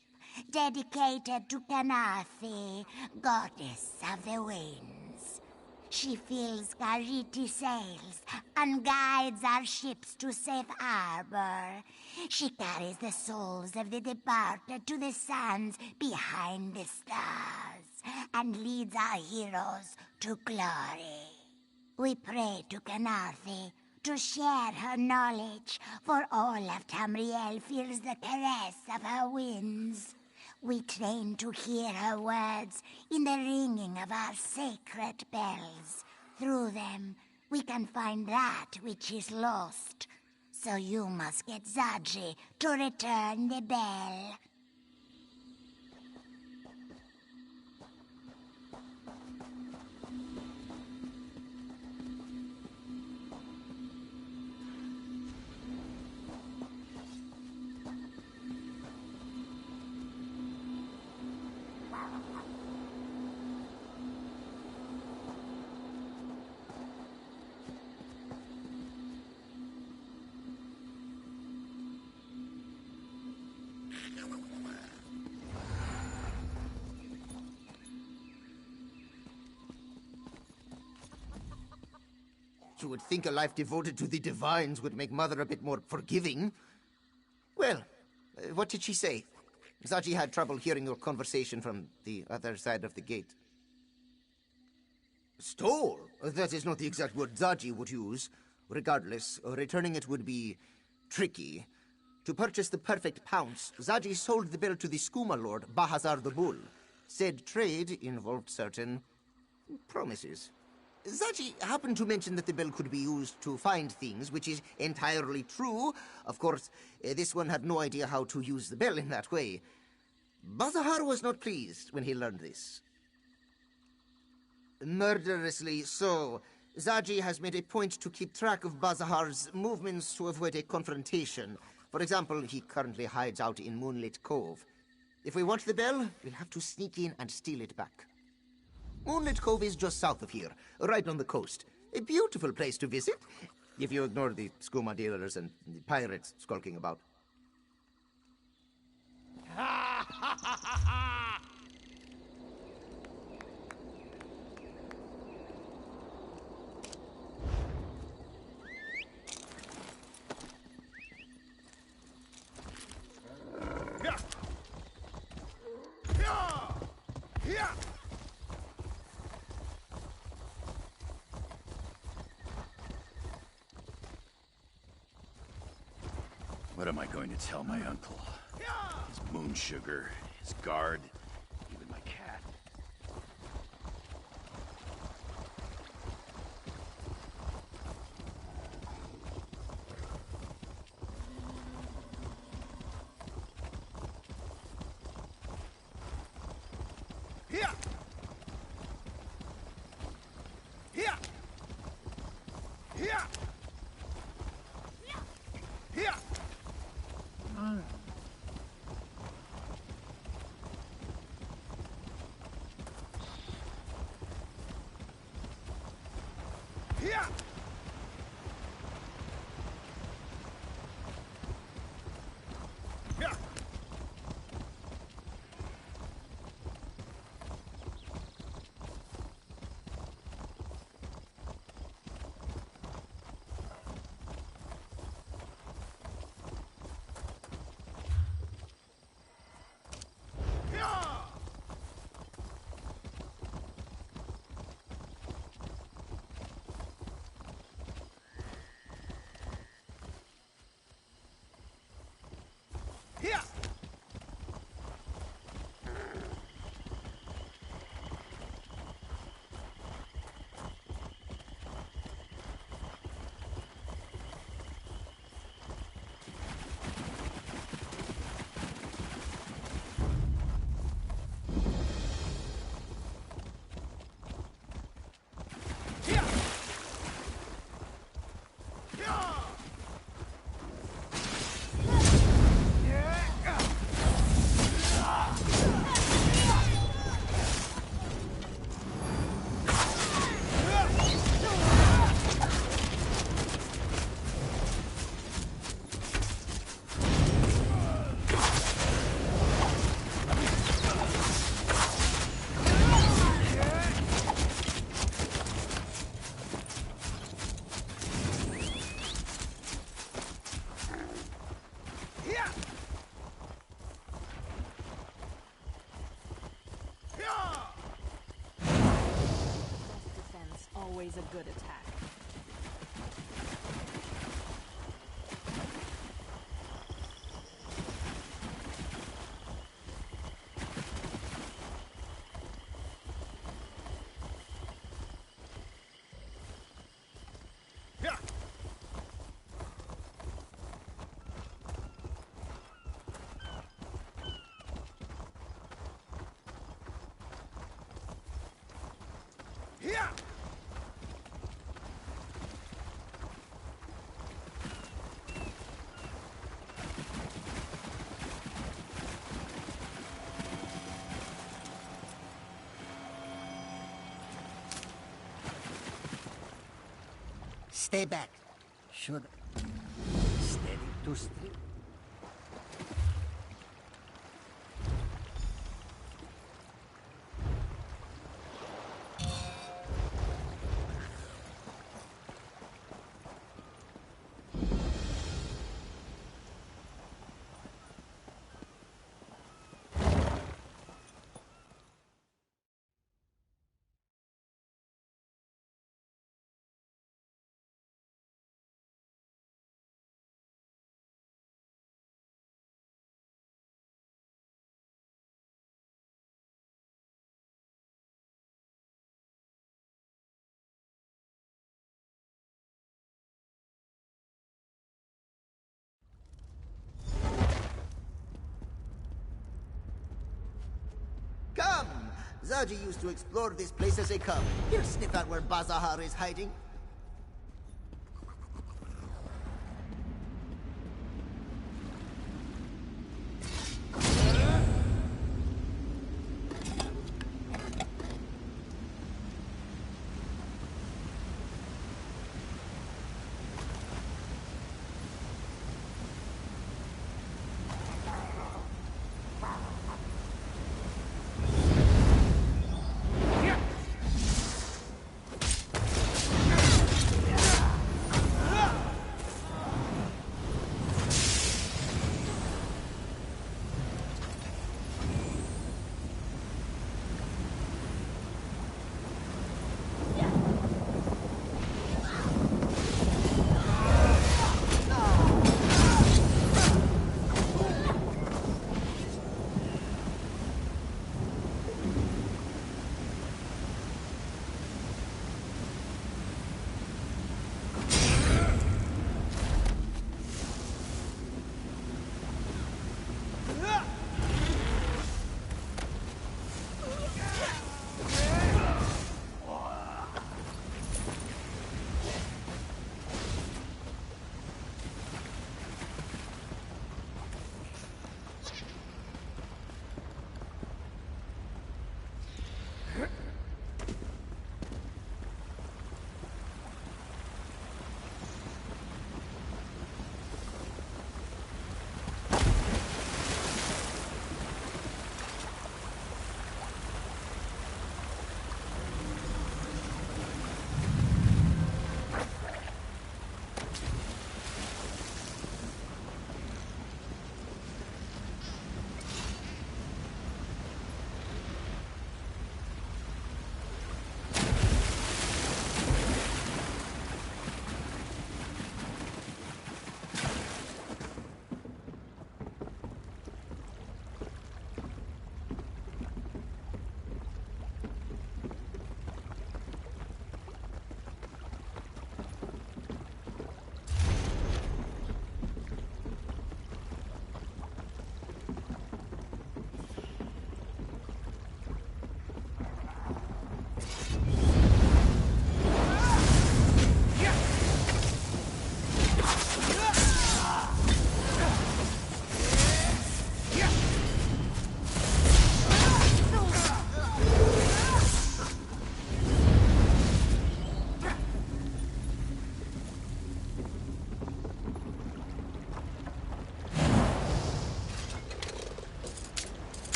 dedicated to Ganathi, goddess of the winds. She fills Gariti sails and guides our ships to safe harbor. She carries the souls of the departed to the sands behind the stars and leads our heroes to glory. We pray to Ganathi to share her knowledge, for all of Tamriel feels the caress of her winds. We train to hear her words in the ringing of our sacred bells. Through them, we can find that which is lost. So you must get Zaji to return the bell. You would think a life devoted to the divines would make Mother a bit more forgiving. Well, what did she say? Zaji had trouble hearing your conversation from the other side of the gate. Stole? That is not the exact word Zaji would use. Regardless, returning it would be tricky. To purchase the perfect pounce, Zaji sold the bell to the Skooma Lord, Bahazar the Bull. Said trade involved certain promises. Zaji happened to mention that the bell could be used to find things, which is entirely true. Of course, this one had no idea how to use the bell in that way. Bazahar was not pleased when he learned this. Murderously so. Zaji has made a point to keep track of Bazahar's movements to avoid a confrontation. For example, he currently hides out in Moonlit Cove. If we want the bell, we'll have to sneak in and steal it back. Moonlit Cove is just south of here, right on the coast. A beautiful place to visit, if you ignore the skooma dealers and the pirates skulking about. What am I going to tell my uncle? His moon sugar, his guard, even my cat. Here! Here! Here! Here! Here! Here! always a good attack. Stay back. Should steady to street. Come! Zaji used to explore this place as a cub. He'll sniff out where Bazahar is hiding.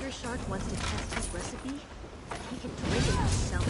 Shark wants to test his recipe, he can drink it himself.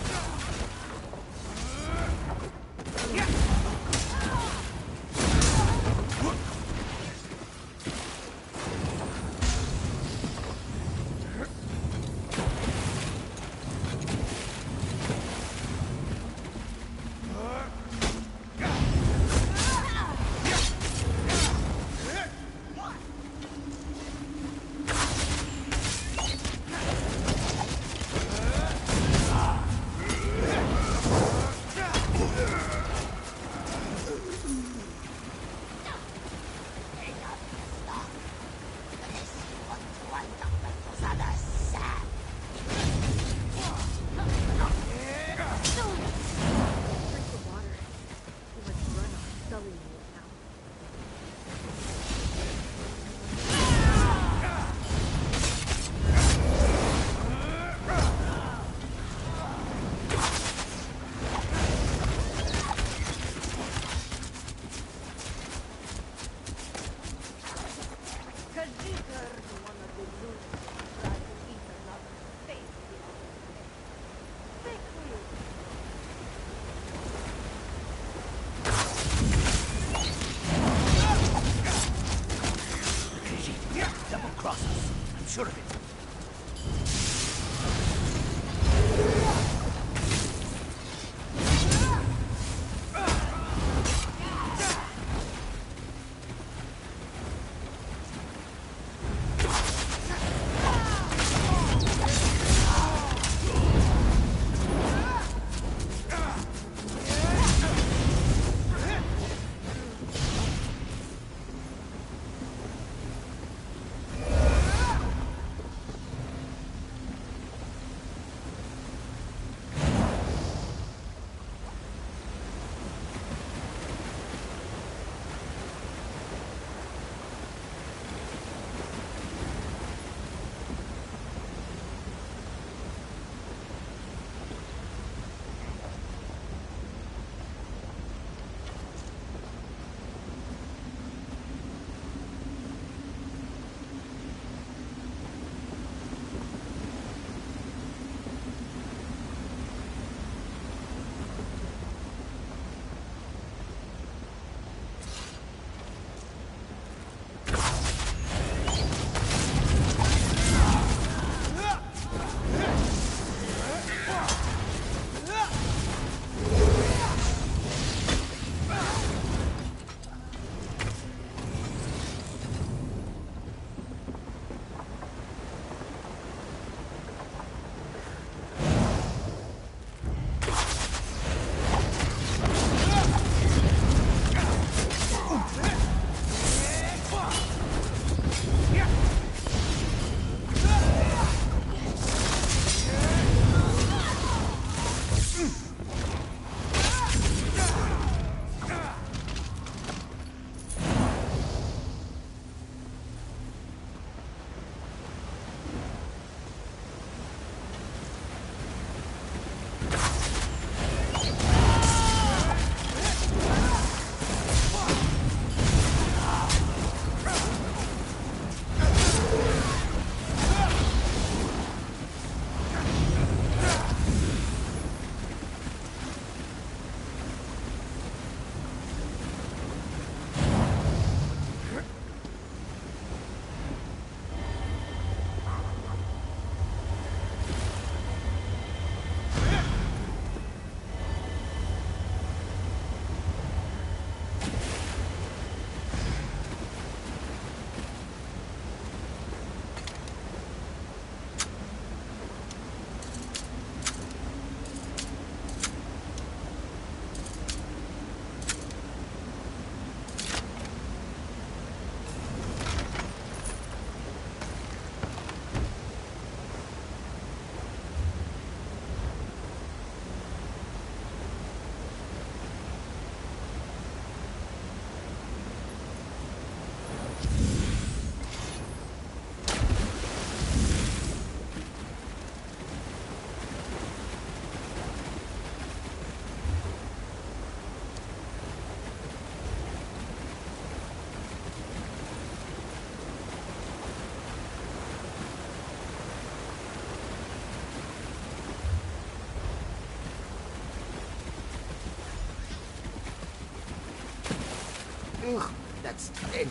Ugh, that stench.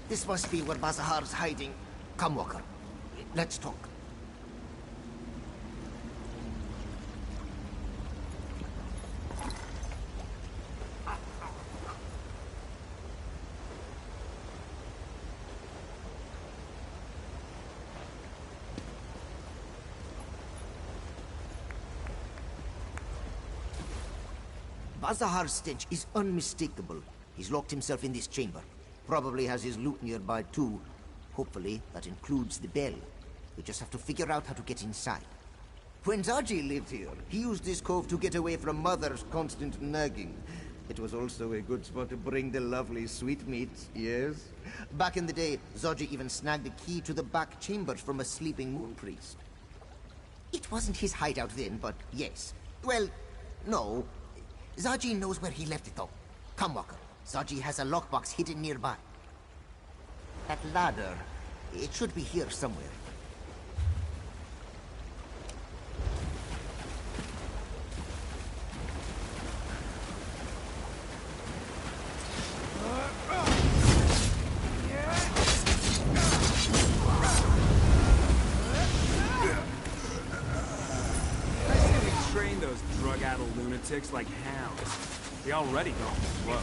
This must be where Bazahar's hiding. Come, Walker. Let's talk. Bazahar's stench is unmistakable. He's locked himself in this chamber. Probably has his loot nearby too. Hopefully, that includes the bell. We just have to figure out how to get inside. When Zaji lived here, he used this cove to get away from Mother's constant nagging. It was also a good spot to bring the lovely sweetmeats, yes? Back in the day, Zaji even snagged the key to the back chambers from a sleeping moon priest. It wasn't his hideout then, but yes. Well, no. Zaji knows where he left it though. Come, Walker. Zaji has a lockbox hidden nearby. That ladder, it should be here somewhere. Train those drug-addled lunatics like hounds. They already go slow.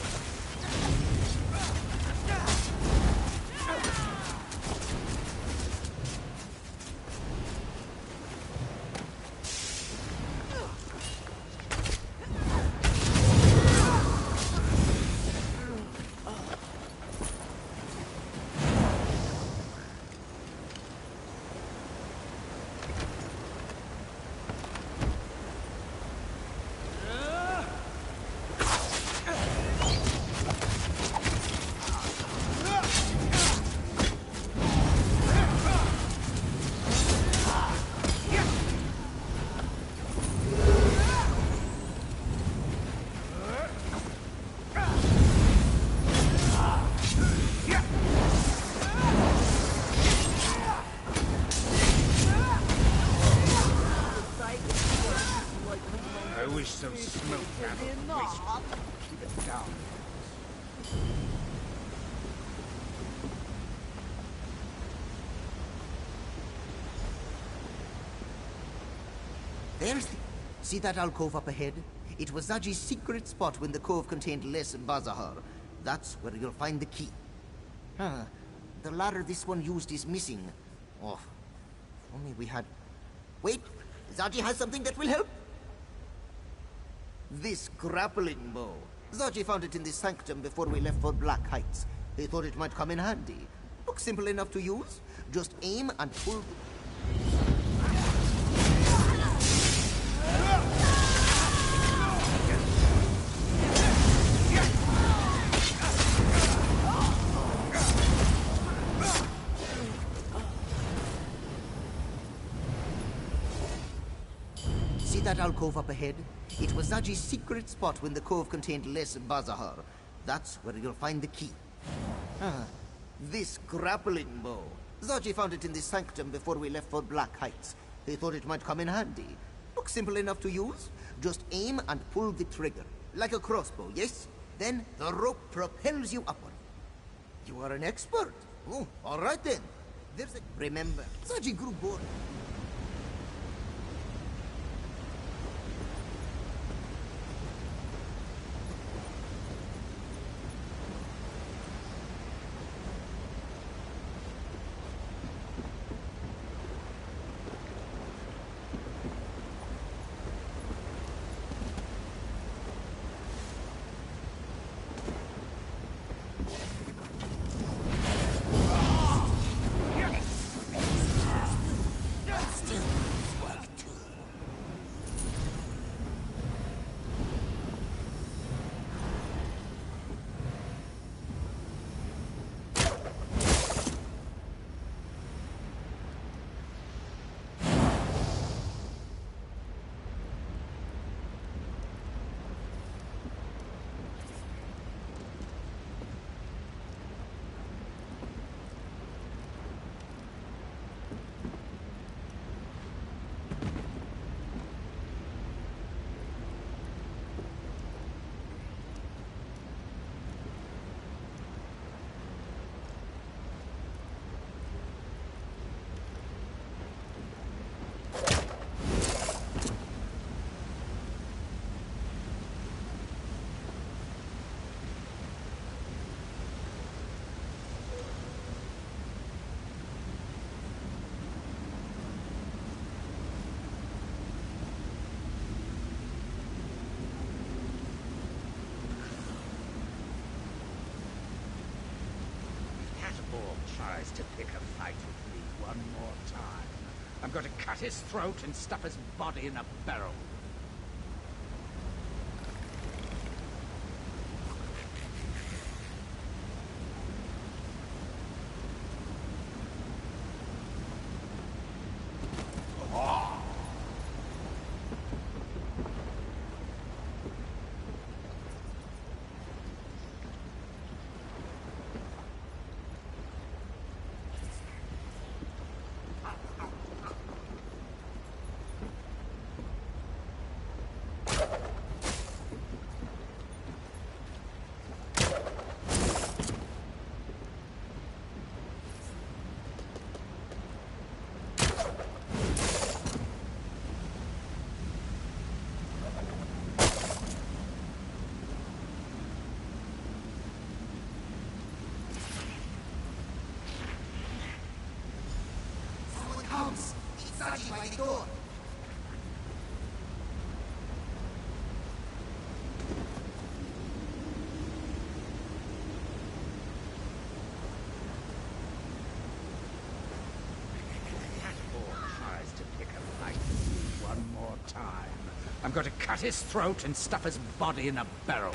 Some smoke now. Keep it down. There's the... See that alcove up ahead? It was Zaji's secret spot when the cove contained less Bazahar. That's where you'll find the key. Huh. The ladder this one used is missing. Oh, if only we had... Wait! Zaji has something that will help! This grappling bow. Zaji found it in the sanctum before we left for Black Heights. He thought it might come in handy. Looks simple enough to use. Just aim and pull... See that alcove up ahead? It was Zaji's secret spot when the cove contained less Bazahar. That's where you'll find the key. This grappling bow. Zaji found it in the sanctum before we left for Black Heights. He thought it might come in handy. Looks simple enough to use. Just aim and pull the trigger. Like a crossbow, yes? Then the rope propels you upward. You are an expert. Oh, all right then. There's a... Remember, Zaji grew bored. to pick a fight with me one more time, I'm going to cut his throat and stuff his body in a barrel. By the door. Tries to pick a fight with me one more time, I'm going to cut his throat and stuff his body in a barrel.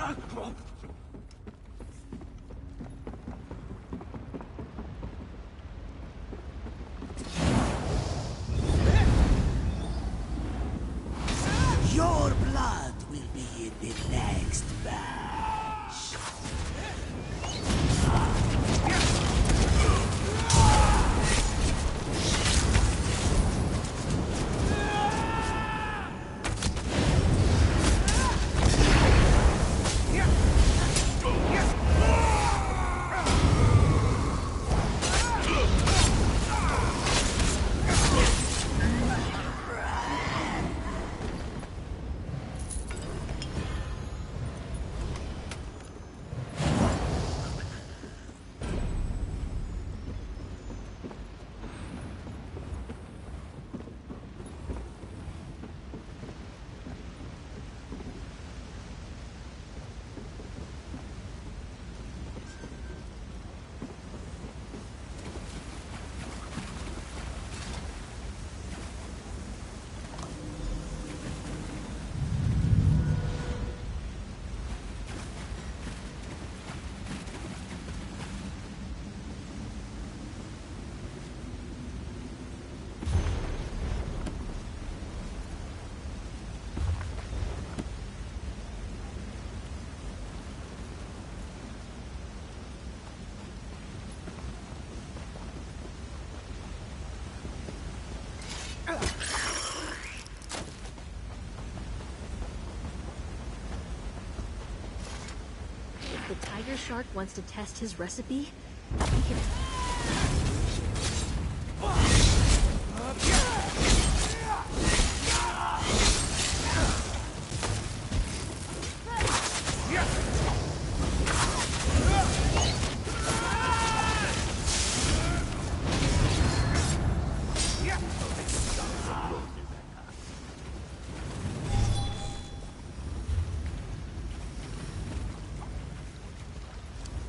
Your blood will be in the next batch. If the tiger shark wants to test his recipe, he can...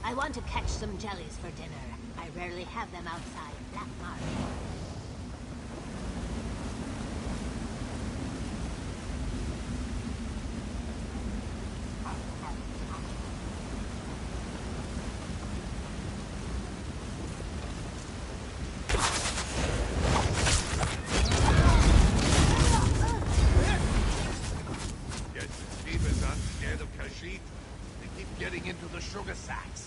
I want to catch some jellies for dinner. I rarely have them outside Black Marsh. Get Stevens not scared of Khajiit? They keep getting into the sugar sacks.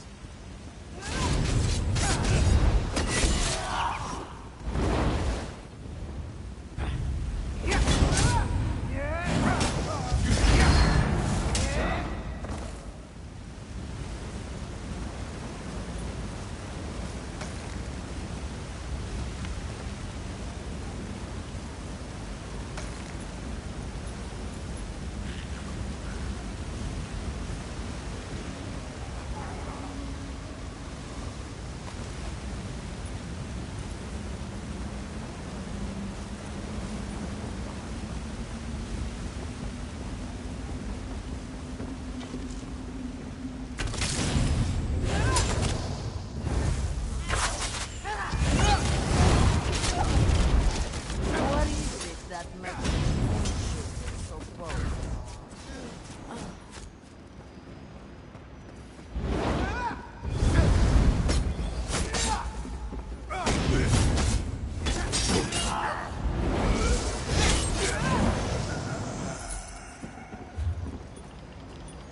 What is it that makes moon sugar so potent?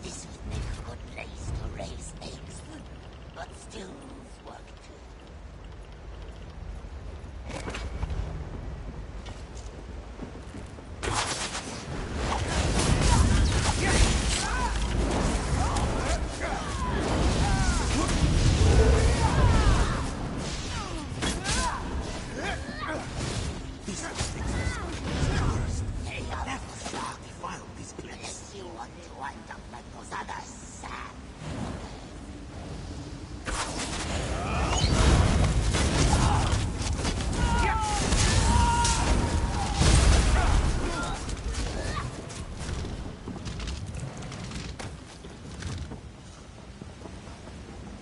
This would make a good place to raise eggs, but still work too. These things are cursed. Hey, that was dark defiled this place. Unless you want to wind up like those others, Sam.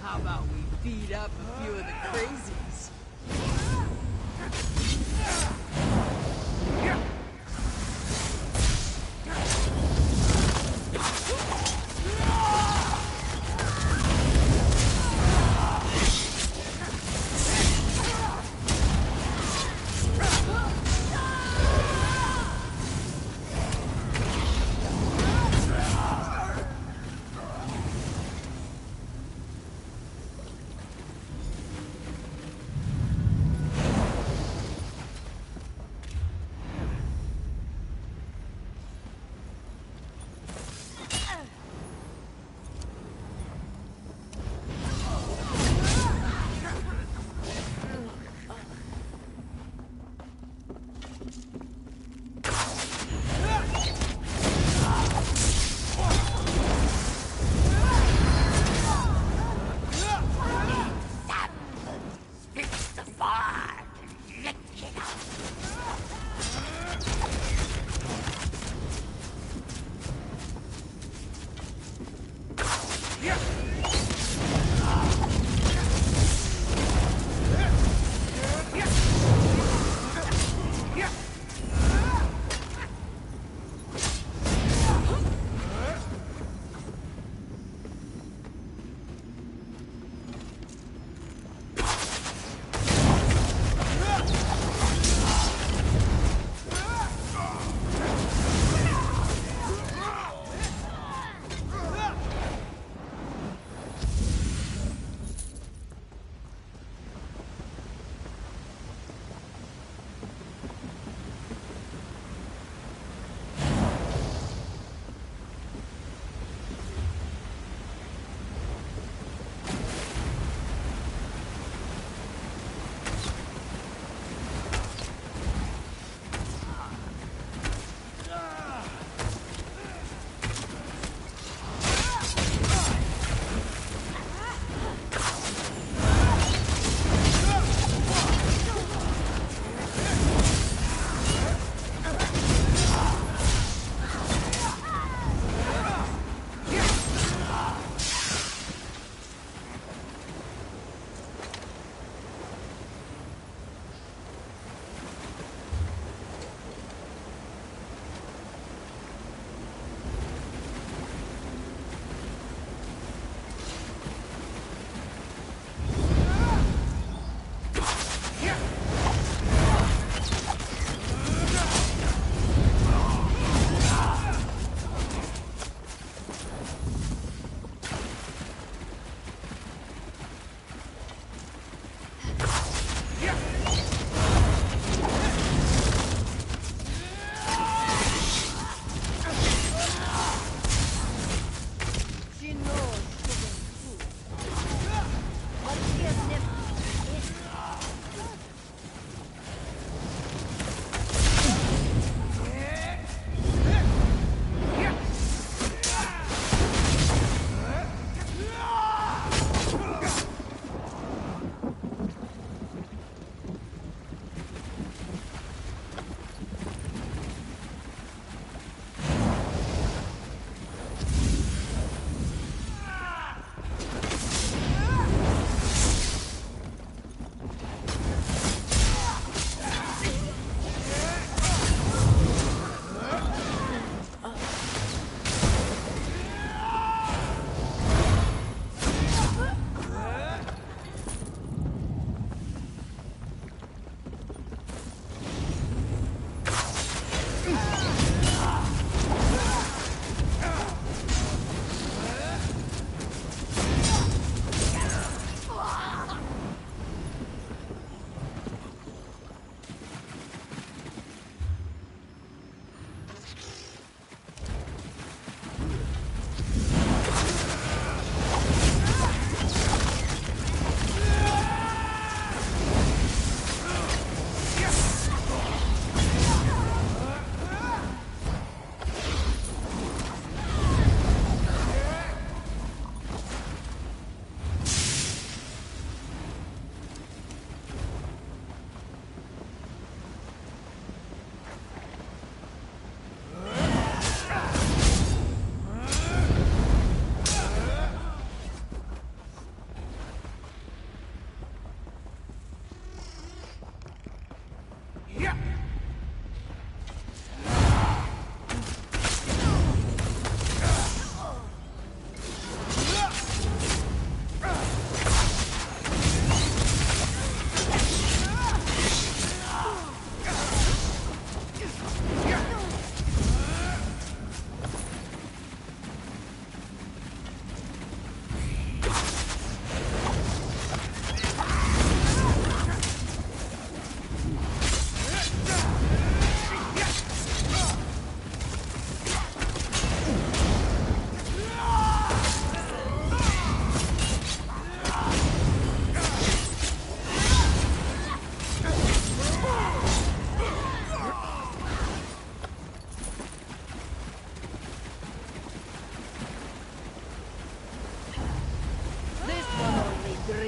How about we beat up a few of the crazies?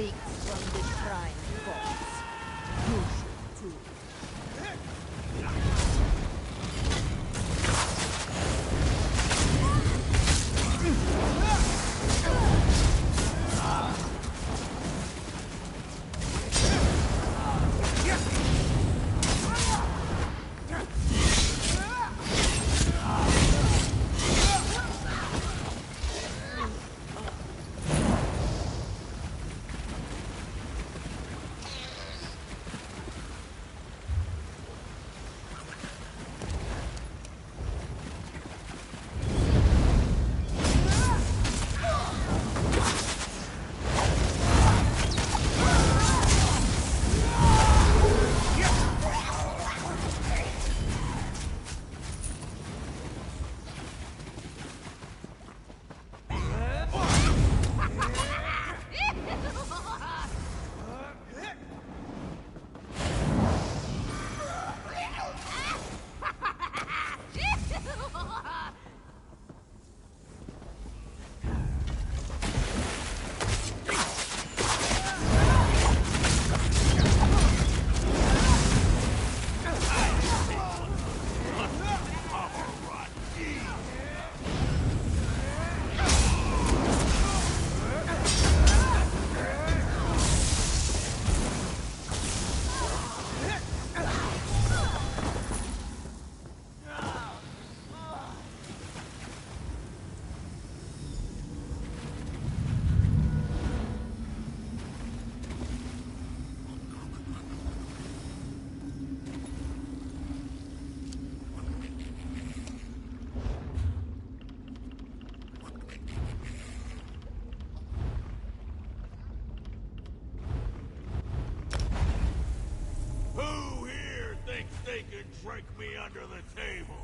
drinks from the shrine gods. You should too. Who here thinks they can drink me under the table?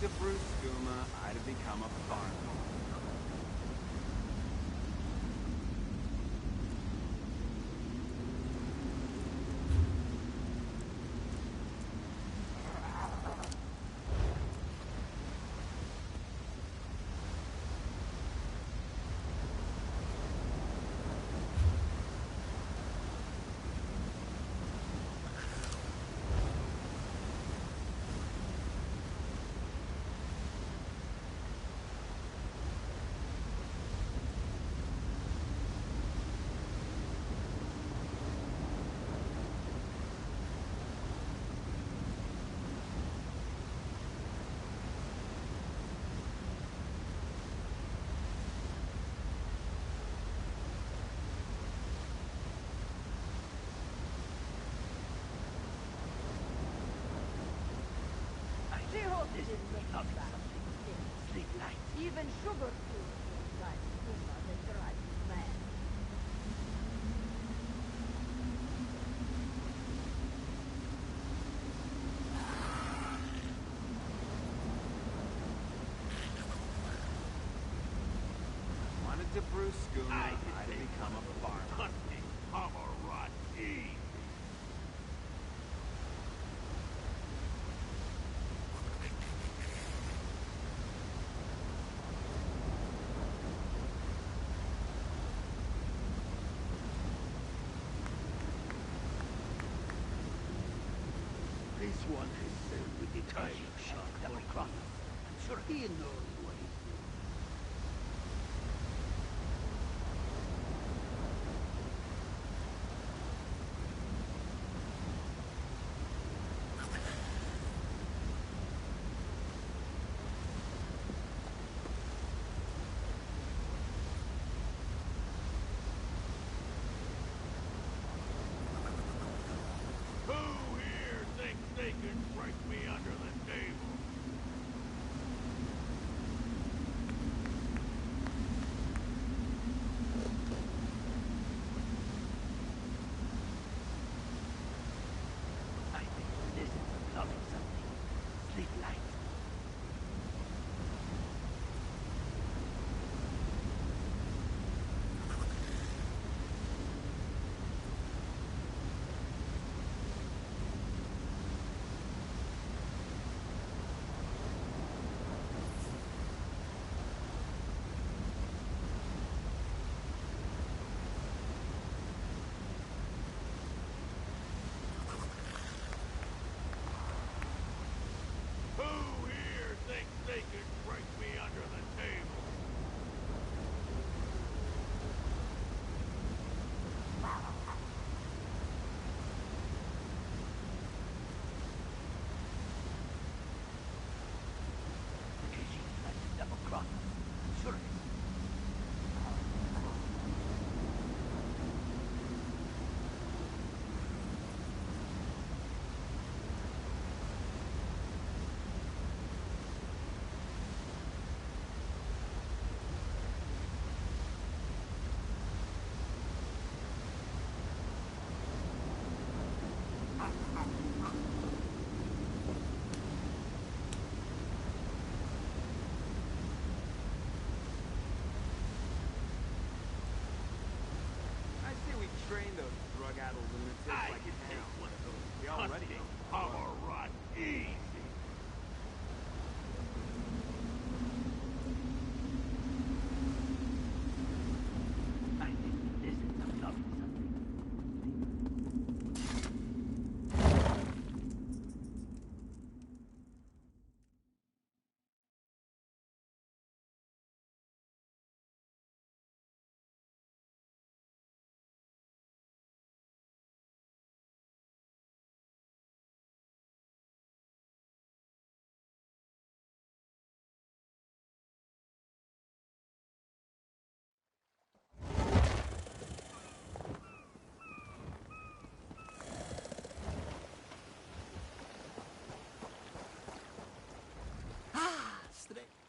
To Bruce Skooma, I'd have become a farmer. This is not bad. Sleep light. Even sugar cubes like Skooma the drives mad. Wanted to Bruce Skooma, I'd have become a farmer. Hunting Hammurabi. This one has sailed with the tide shot double cross. I'm sure he knows what he's doing.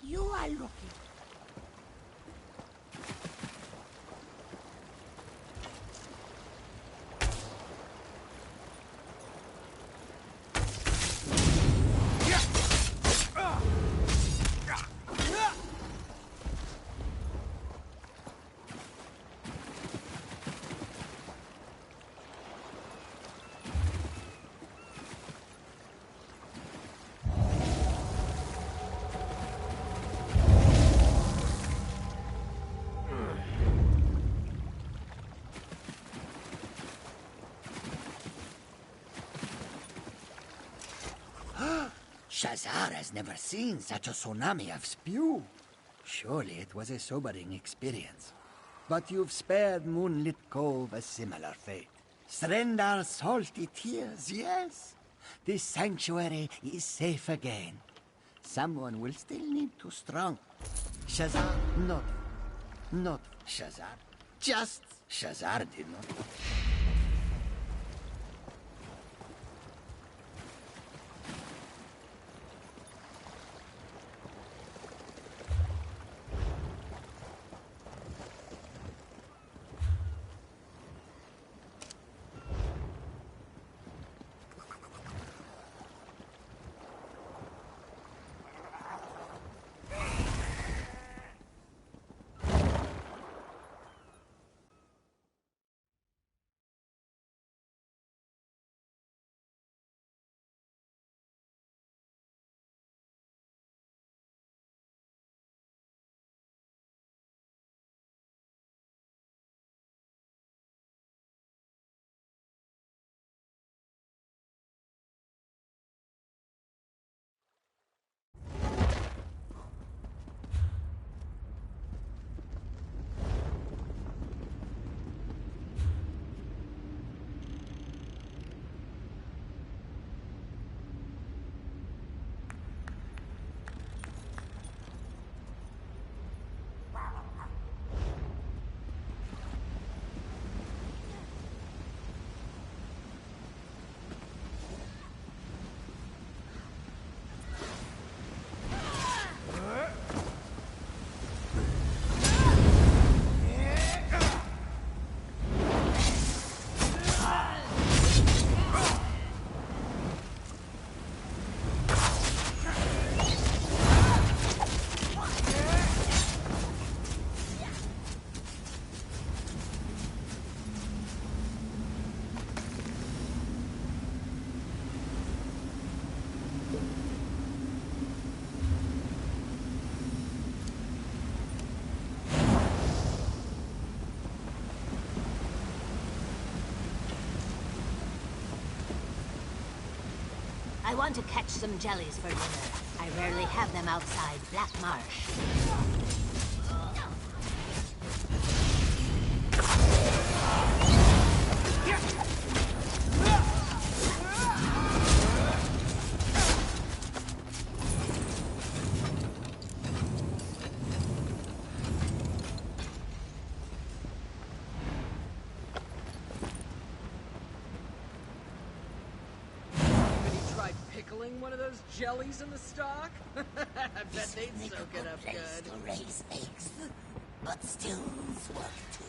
You are looking. Shazar has never seen such a tsunami of spew. Surely it was a sobering experience. But you've spared Moonlit Cove a similar fate. Srendar's salty tears, yes. This sanctuary is safe again. Someone will still need to strong. Shazar, not Shazar. Just Shazar did not. I want to catch some jellies for dinner. I rarely have them outside Black Marsh. One of those jellies in the stock? I bet they'd soak it up good. To raise eggs, but still's work too.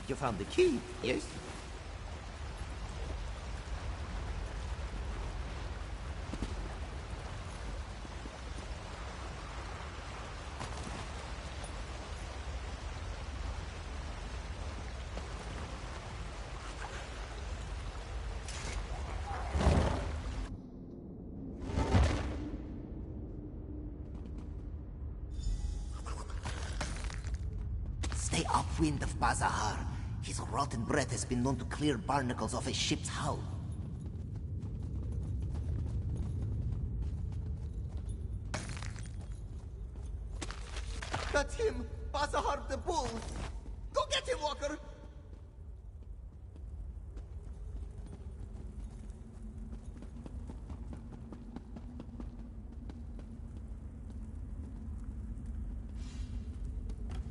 You found the key, yes? Stay upwind of Bazahar. His rotten breath has been known to clear barnacles off a ship's hull. That's him! Bazahar the Bull! Go get him, Walker!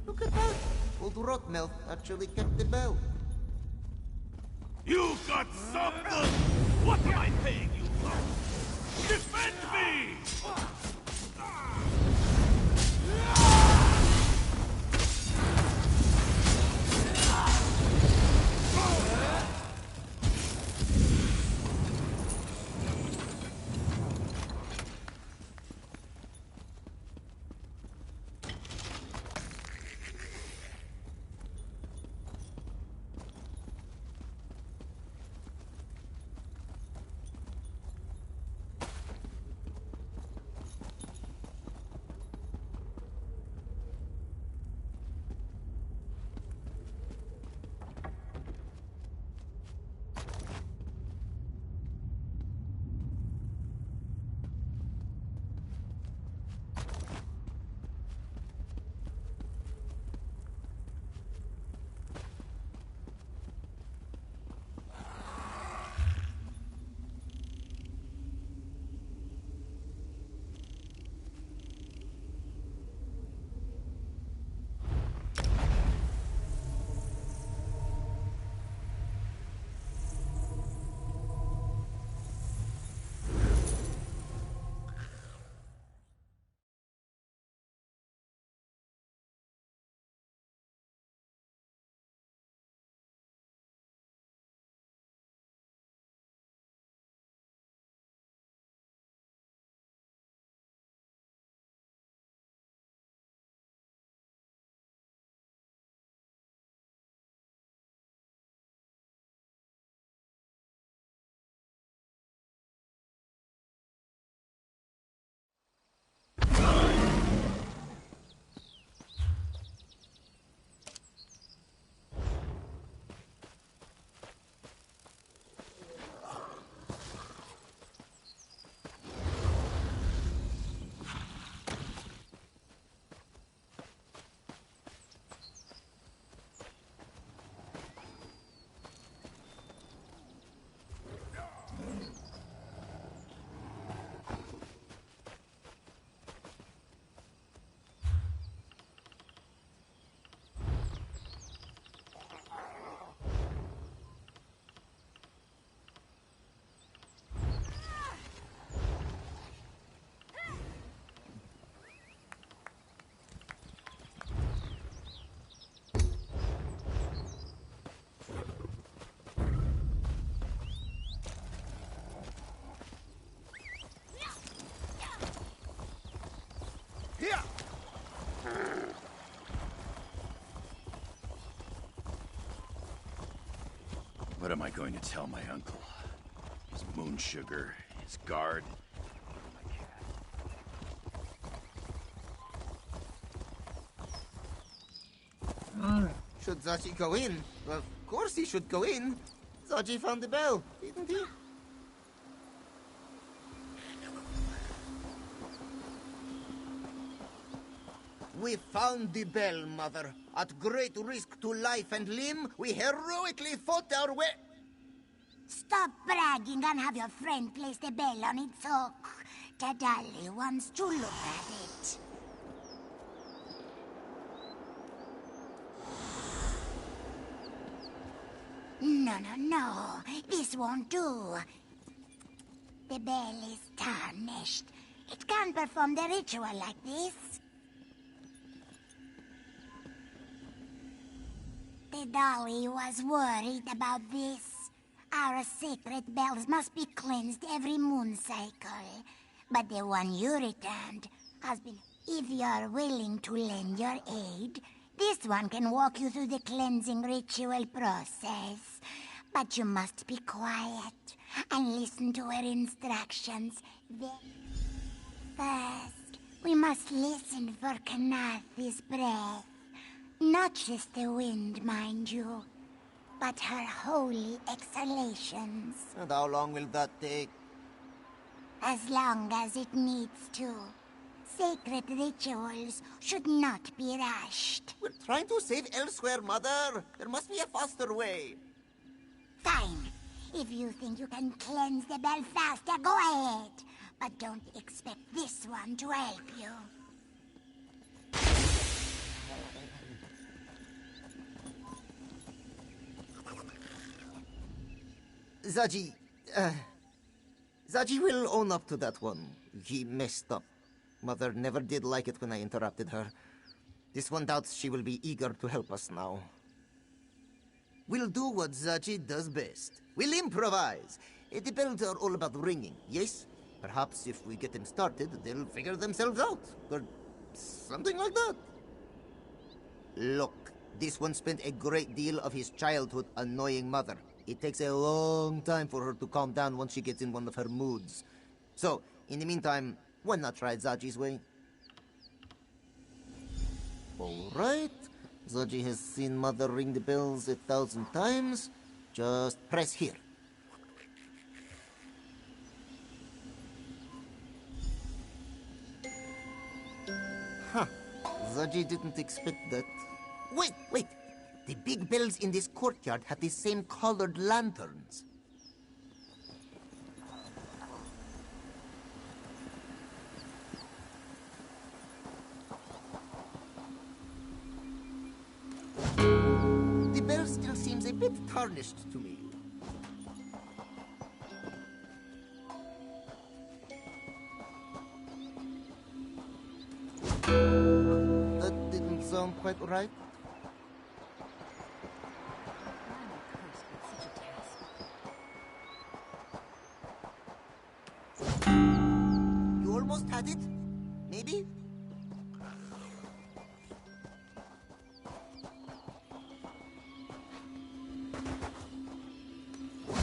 Look at that! Old Rotmouth actually kept the bell. You got something! What am I paying you for? Defend me! What am I going to tell my uncle? His moon sugar, his guard. Should Zachi go in? Well, of course he should go in. Zachi found the bell, didn't he? We found the bell, Mother. At great risk to life and limb, we heroically fought our way... Stop bragging and have your friend place the bell on its hook. Tadali wants to look at it. No. This won't do. The bell is tarnished. It can't perform the ritual like this. Tedali was worried about this. Our sacred bells must be cleansed every moon cycle. But the one you returned has been... If you're willing to lend your aid, this one can walk you through the cleansing ritual process. But you must be quiet and listen to her instructions. First, we must listen for Kanathi's breath. Not just the wind, mind you, but her holy exhalations. And how long will that take? As long as it needs to. Sacred rituals should not be rushed. We're trying to save elsewhere, Mother. There must be a faster way. Fine. If you think you can cleanse the bell faster, go ahead. But don't expect this one to help you. Zaji will own up to that one. He messed up. Mother never did like it when I interrupted her. This one doubts she will be eager to help us now. We'll do what Zaji does best. We'll improvise. The bells are all about ringing, yes? Perhaps if we get them started, they'll figure themselves out. Or something like that. Look, this one spent a great deal of his childhood annoying Mother. It takes a long time for her to calm down once she gets in one of her moods. So, in the meantime, why not try Zaji's way? All right. Zaji has seen Mother ring the bells 1,000 times. Just press here. Huh. Zaji didn't expect that. Wait! The big bells in this courtyard have the same colored lanterns. The bell still seems a bit tarnished to me. That didn't sound quite right. You almost had it? Maybe?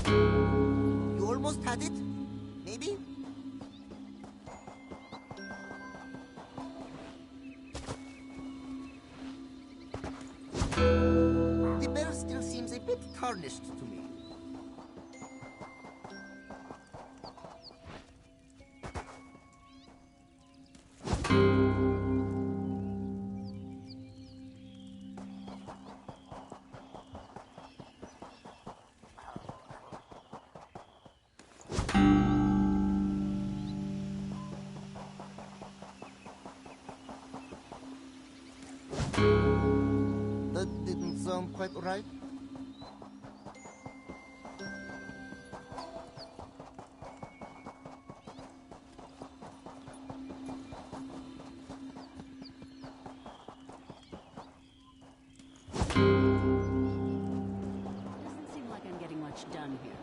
You almost had it? Maybe? The bell still seems a bit tarnished to me. That didn't sound quite right. Doesn't seem like I'm getting much done here.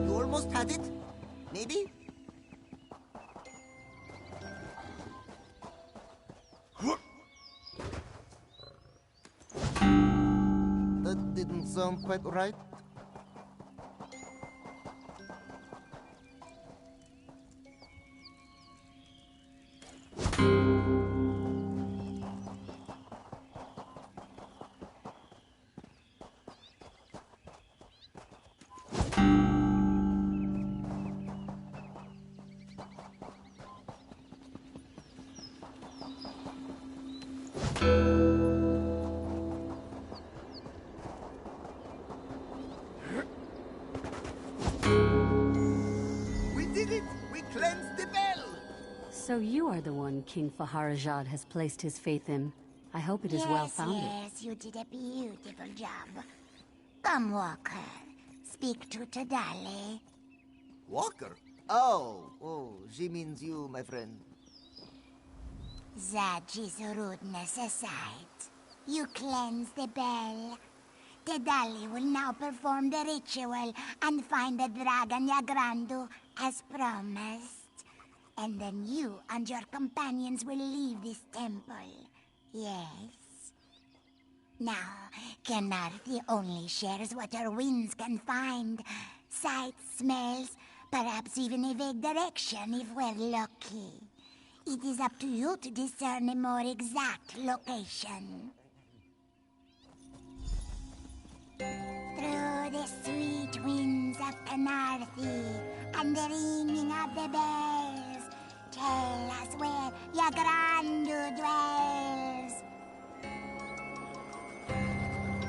You almost had it? Maybe? That didn't sound quite right. We did it! We cleansed the bell! So you are the one King Faharajad has placed his faith in. I hope it is well-founded. Yes, you did a beautiful job. Come, Walker. Speak to Tadali. Walker? Oh, she means you, my friend. Zaji's rudeness aside, You cleanse the bell. Tedali will now perform the ritual and find the dragon Yagrandu as promised. And then you and your companions will leave this temple. Yes? Now, Kenarthi only shares what her winds can find. Sights, smells, perhaps even a vague direction if we're lucky. It is up to you to discern a more exact location. Through the sweet winds of Kenarthi and the ringing of the bells, tell us where Yagrandu dwells.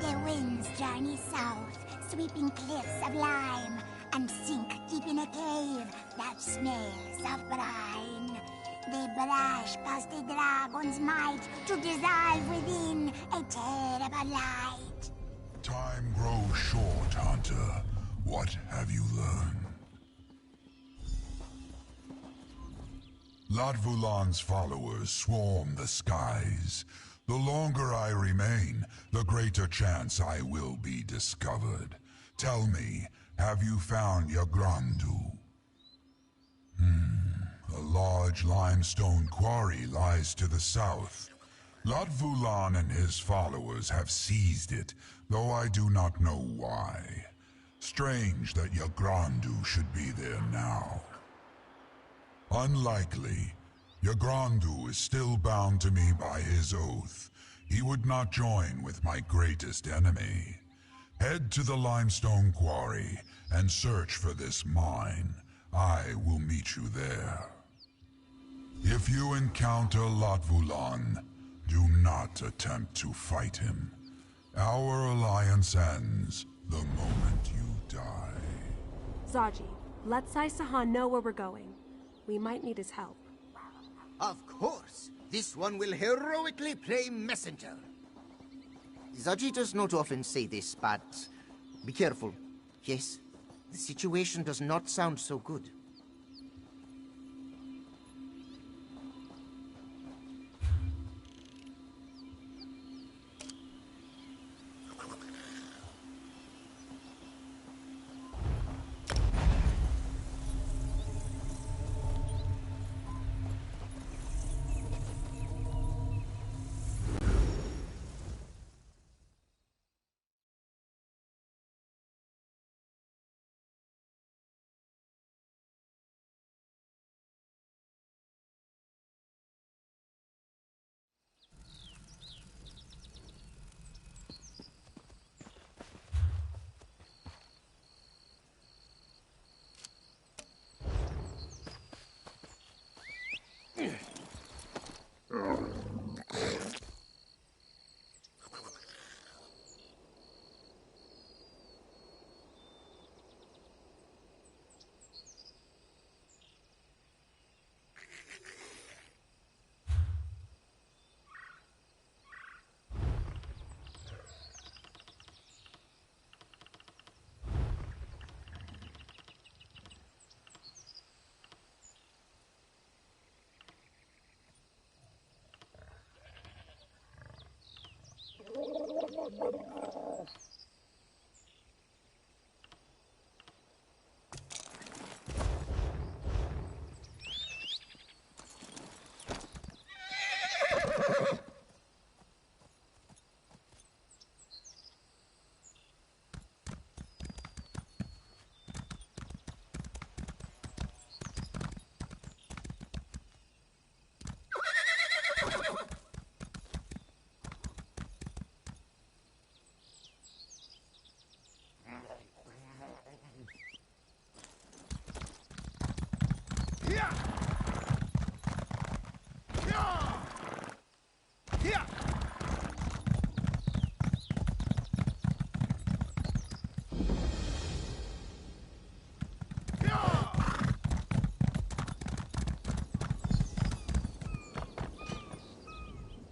The winds journey south, sweeping cliffs of lime, and sink deep in a cave that smells of brine. They brush past the dragon's might to dissolve within a terrible light. Time grows short, Hunter. What have you learned? Latvulan's followers swarm the skies. The longer I remain, the greater chance I will be discovered. Tell me, have you found Yagrandu? A large limestone quarry lies to the south. Latvulan and his followers have seized it, though I do not know why. Strange that Yagrandu should be there now. Unlikely. Yagrandu is still bound to me by his oath. He would not join with my greatest enemy. Head to the limestone quarry and search for this mine. I will meet you there. If you encounter Latvulan, do not attempt to fight him. Our alliance ends the moment you die. Zaji, let Sai Sahan know where we're going. We might need his help. Of course. This one will heroically play messenger. Zaji does not often say this, but be careful. Yes, the situation does not sound so good.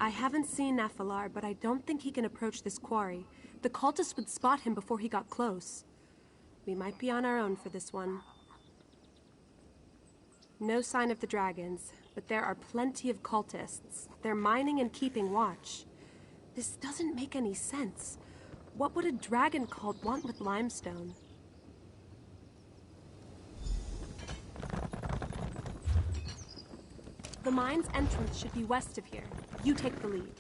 I haven't seen Nephilar, but I don't think he can approach this quarry. The cultists would spot him before he got close. We might be on our own for this one. No sign of the dragons, but there are plenty of cultists. They're mining and keeping watch. This doesn't make any sense. What would a dragon cult want with limestone? The mine's entrance should be west of here. You take the lead.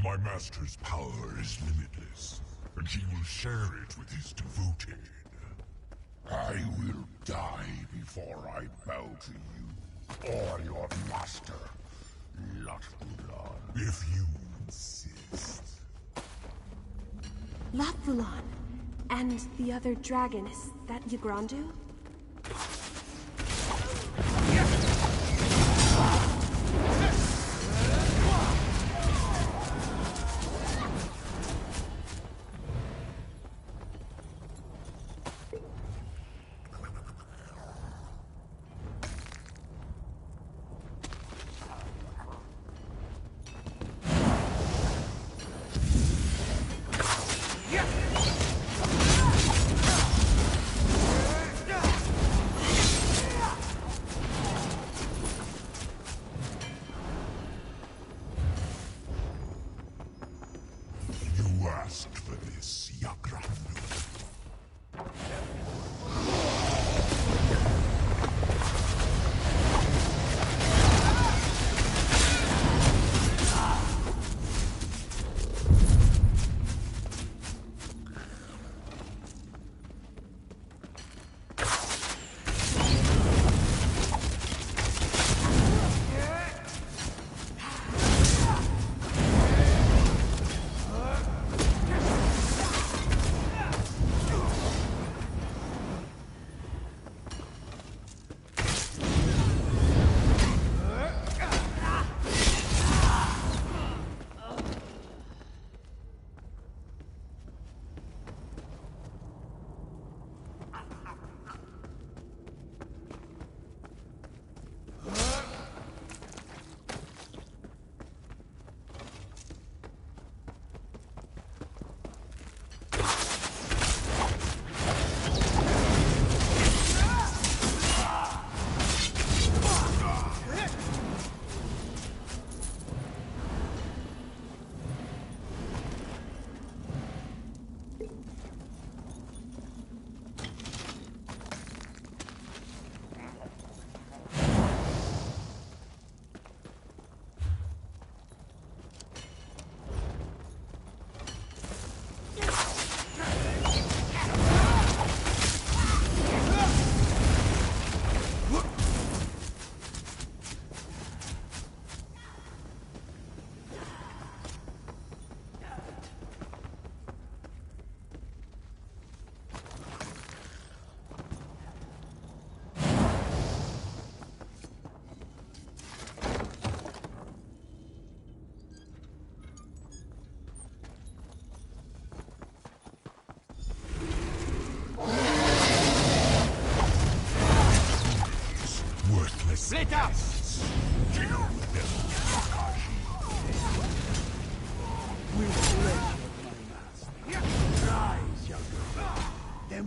My master's power is limitless, and he will share it with his devoted. I will die before I bow to you, or your master, Lotfulan, if you insist. Lotfulan. And the other dragon, is that Yagrandu?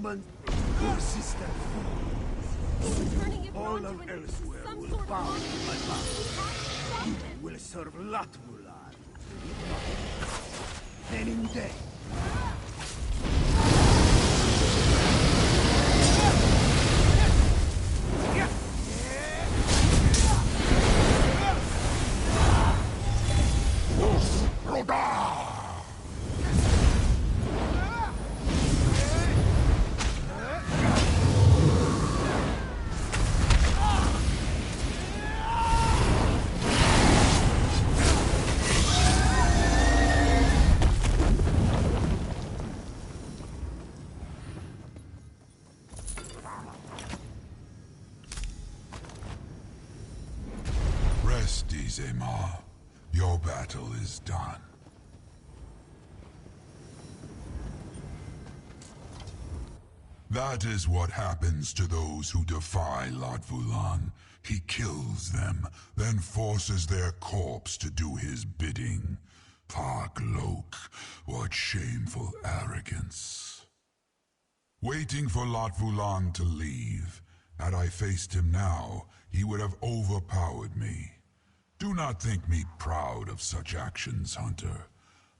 demon, persistent fool. All of elsewhere will bow to my power. You will serve Latvulan. If not, then in death. Rest, Izema. Your battle is done. That is what happens to those who defy Latvulan. He kills them, then forces their corpse to do his bidding. Paglok, what shameful arrogance. Waiting for Latvulan to leave. Had I faced him now, he would have overpowered me. Do not think me proud of such actions, Hunter.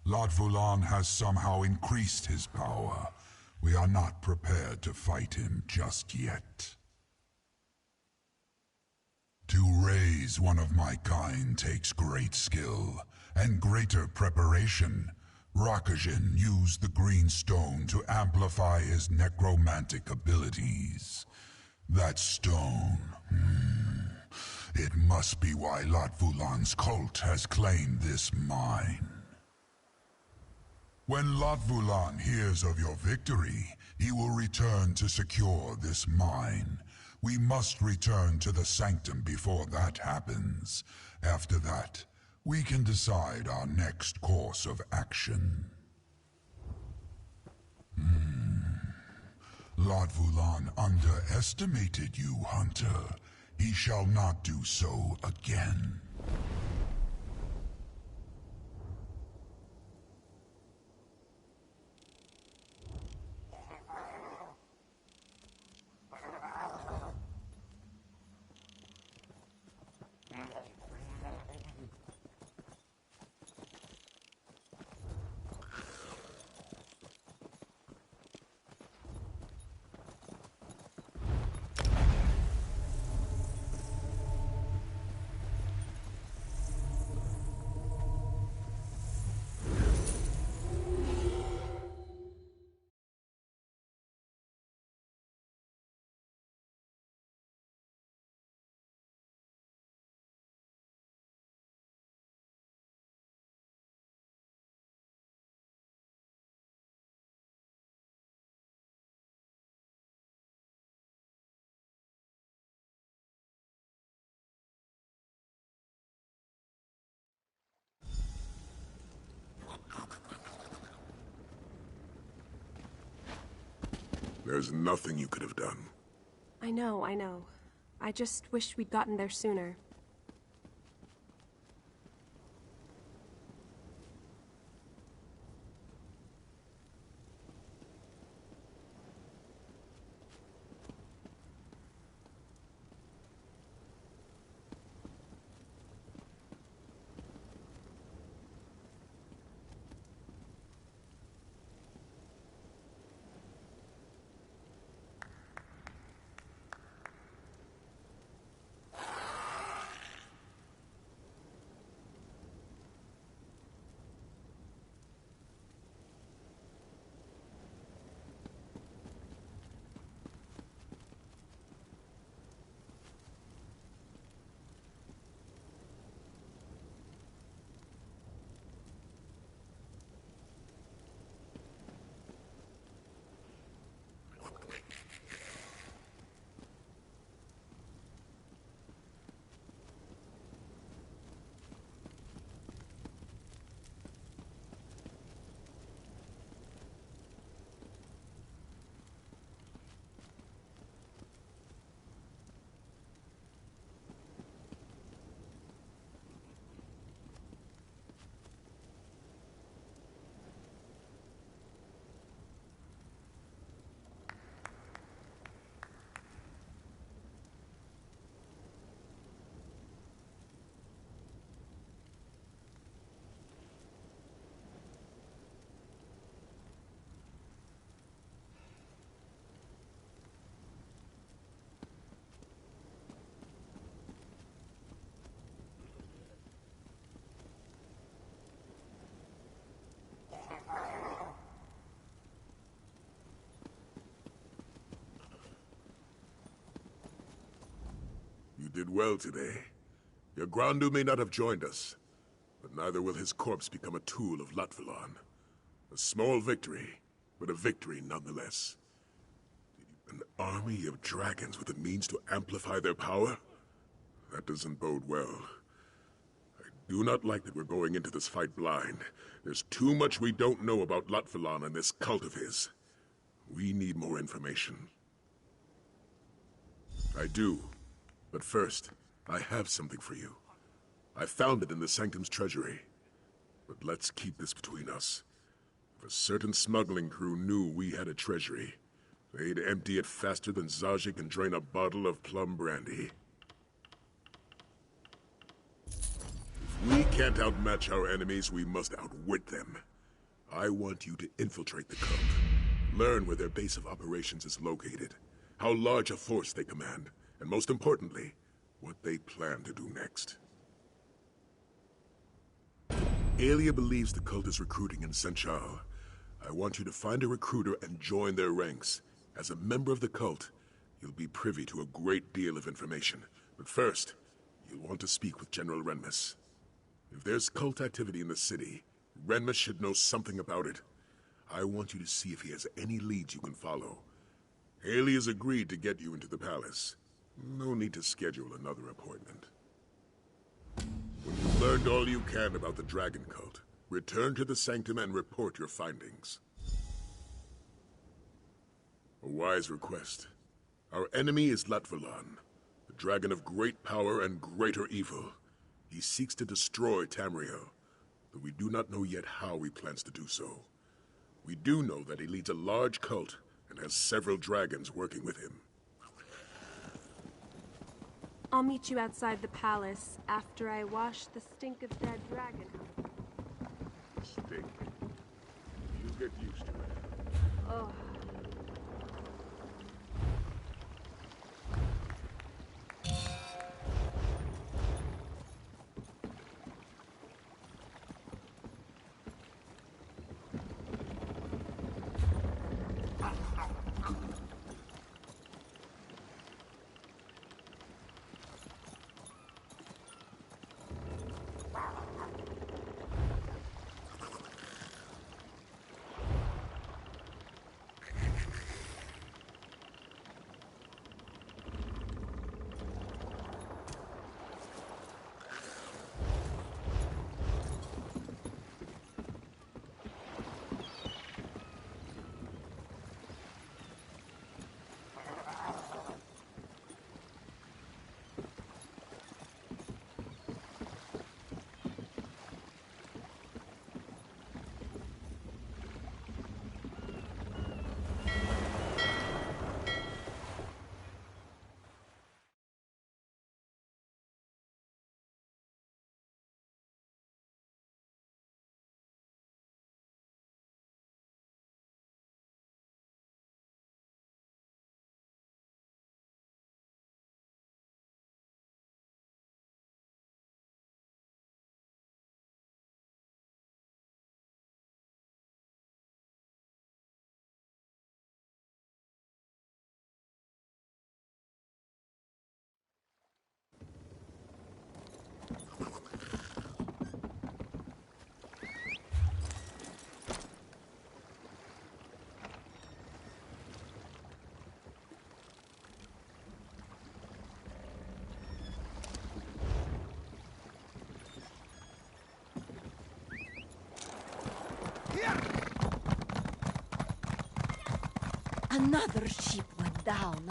Latvulan has somehow increased his power. We are not prepared to fight him just yet. To raise one of my kind takes great skill, and greater preparation. Rakajin used the green stone to amplify his necromantic abilities. That stone... It must be why Latvulan's cult has claimed this mine. When Latvulan hears of your victory, he will return to secure this mine. We must return to the Sanctum before that happens. After that, we can decide our next course of action. Latvulan underestimated you, Hunter. He shall not do so again. There's nothing you could have done. I know, I know. I just wish we'd gotten there sooner. did well today. Your Grandu may not have joined us, but neither will his corpse become a tool of Latvalon. A small victory, but a victory nonetheless. An army of dragons with the means to amplify their power? That doesn't bode well. I do not like that we're going into this fight blind. There's too much we don't know about Latvalon and this cult of his. We need more information. I do. But first, I have something for you. I found it in the Sanctum's treasury. But let's keep this between us. If a certain smuggling crew knew we had a treasury, they'd empty it faster than Zaji can drain a bottle of plum brandy. If we can't outmatch our enemies, we must outwit them. I want you to infiltrate the cult. Learn where their base of operations is located, how large a force they command, and most importantly, what they plan to do next. Aelia believes the cult is recruiting in Senchal. I want you to find a recruiter and join their ranks. As a member of the cult, you'll be privy to a great deal of information. But first, you'll want to speak with General Renmus. If there's cult activity in the city, Renmus should know something about it. I want you to see if he has any leads you can follow. Haley has agreed to get you into the palace. No need to schedule another appointment. When you've learned all you can about the Dragon Cult, return to the Sanctum and report your findings. A wise request. Our enemy is Latvalon, the dragon of great power and greater evil. He seeks to destroy Tamriel, though we do not know yet how he plans to do so. We do know that he leads a large cult and has several dragons working with him. I'll meet you outside the palace after I wash the stink of dead dragon. Stink. You get used to it. Oh. Another ship went down.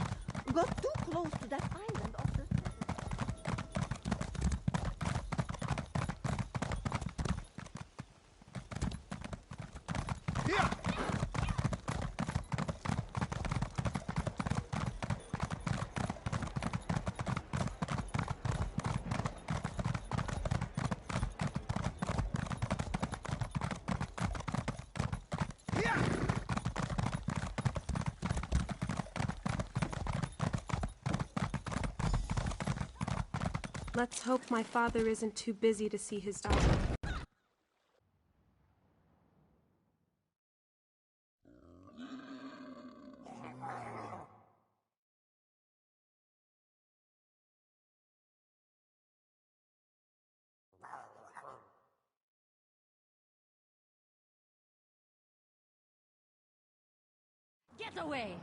Got too close to that island off the... Let's hope my father isn't too busy to see his daughter. Get away!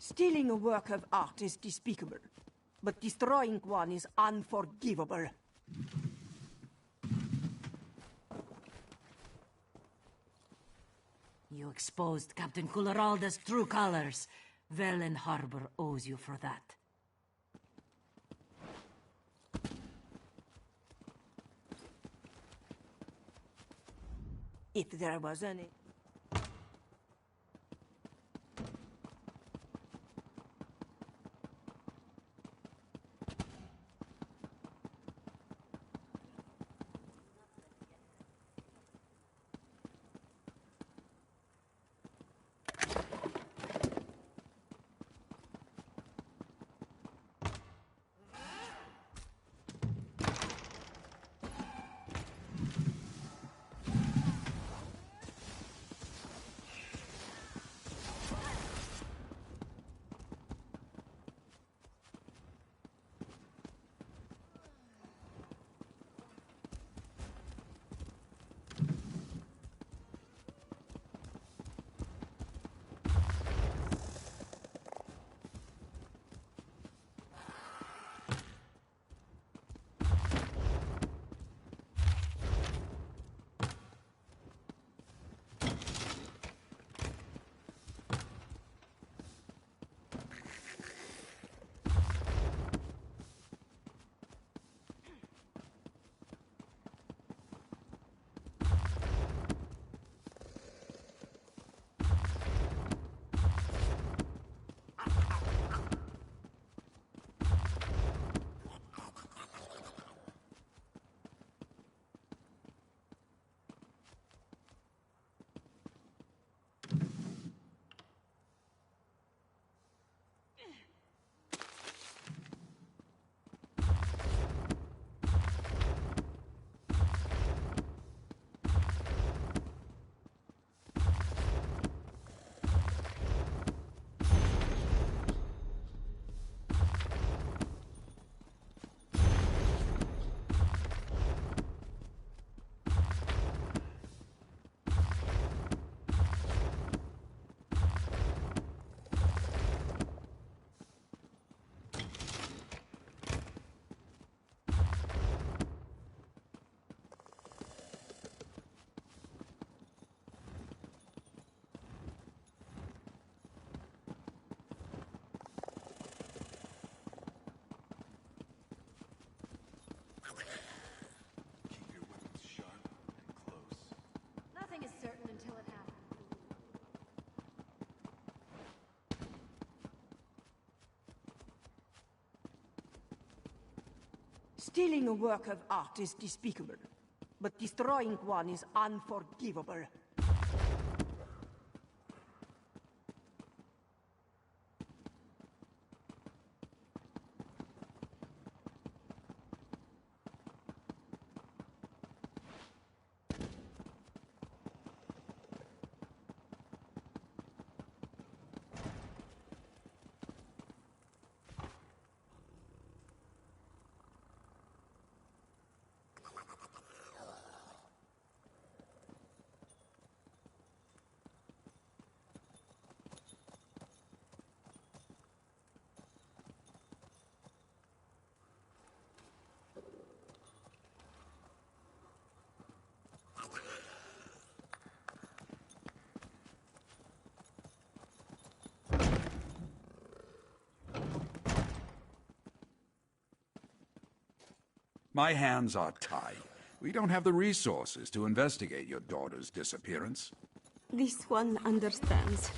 Stealing a work of art is despicable, but destroying one is unforgivable. You exposed Captain Culeralda's true colors. Verlin Harbor owes you for that. If there was any... Nothing is certain until it happens. Stealing a work of art is despicable, but destroying one is unforgivable. My hands are tied. We don't have the resources to investigate your daughter's disappearance. This one understands.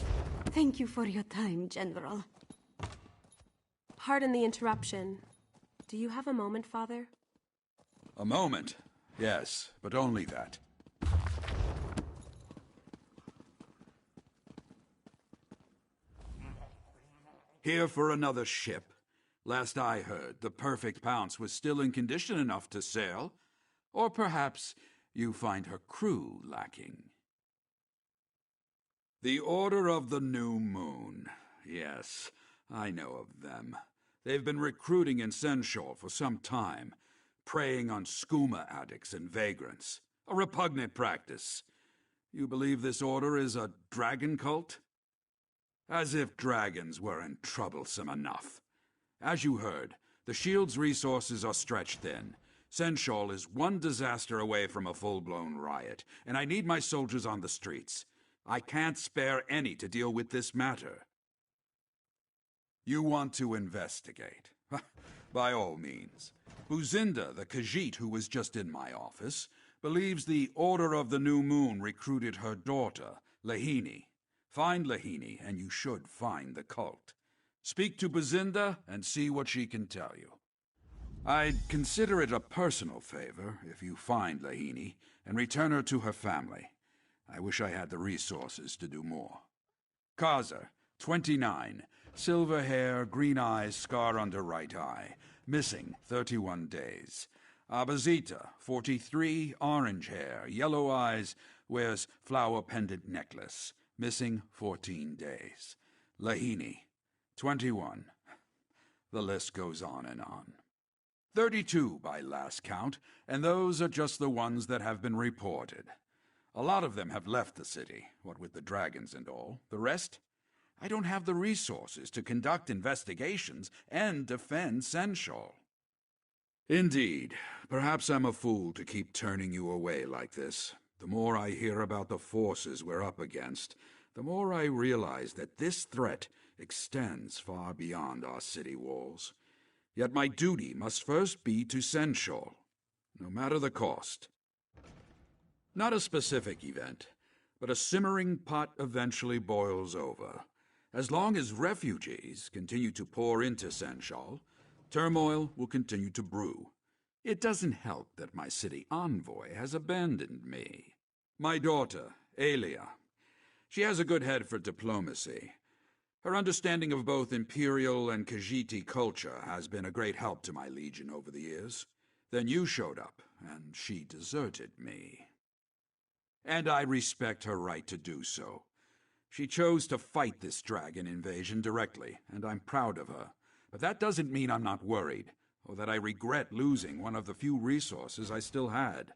Thank you for your time, General. Pardon the interruption. Do you have a moment, Father? A moment? Yes, but only that. Here for another ship. Last I heard, the Perfect Pounce was still in condition enough to sail. Or perhaps you find her crew lacking. The Order of the New Moon. Yes, I know of them. They've been recruiting in Senshal for some time, preying on skooma addicts and vagrants. A repugnant practice. You believe this order is a dragon cult? As if dragons weren't troublesome enough. As you heard, the Shield's resources are stretched thin. Senshal is one disaster away from a full-blown riot, and I need my soldiers on the streets. I can't spare any to deal with this matter. You want to investigate? By all means. Buzinda, the Khajiit who was just in my office, believes the Order of the New Moon recruited her daughter, Lahini. Find Lahini, and you should find the cult. Speak to Buzinda and see what she can tell you. I'd consider it a personal favor if you find Lahini and return her to her family. I wish I had the resources to do more. Kaza, 29, silver hair, green eyes, scar under right eye, missing 31 days. Abazita, 43, orange hair, yellow eyes, wears flower pendant necklace, missing 14 days. Lahini, 21. The list goes on and on. 32 by last count, and those are just the ones that have been reported. A lot of them have left the city, what with the dragons and all. The rest? I don't have the resources to conduct investigations and defend Senshal. Indeed. Perhaps I'm a fool to keep turning you away like this. The more I hear about the forces we're up against, the more I realize that this threat extends far beyond our city walls. Yet my duty must first be to Senshal, no matter the cost. Not a specific event, but a simmering pot eventually boils over. As long as refugees continue to pour into Senshal, turmoil will continue to brew. It doesn't help that my city envoy has abandoned me. My daughter, Aelia, she has a good head for diplomacy. Her understanding of both Imperial and Khajiiti culture has been a great help to my legion over the years. Then you showed up, and she deserted me. And I respect her right to do so. She chose to fight this dragon invasion directly, and I'm proud of her. But that doesn't mean I'm not worried, or that I regret losing one of the few resources I still had.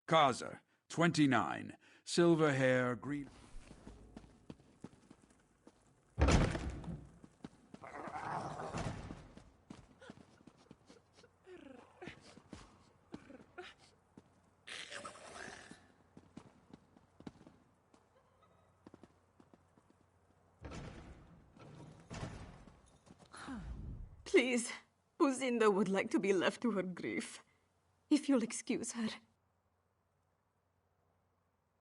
Kaza, 29, silver hair, green... Please, Buzinda would like to be left to her grief. If you'll excuse her.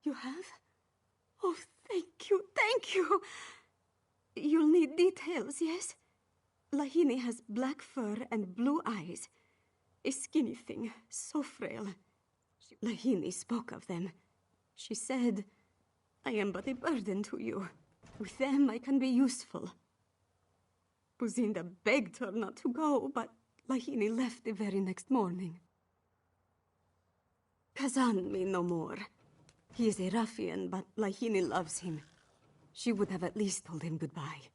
You have? Oh, thank you, thank you! You'll need details, yes? Lahini has black fur and blue eyes. A skinny thing, so frail. Lahini spoke of them. She said, I am but a burden to you. With them I can be useful. Buzinda begged her not to go, but Lahini left the very next morning. Kazan me no more. He is a ruffian, but Lahini loves him. She would have at least told him goodbye.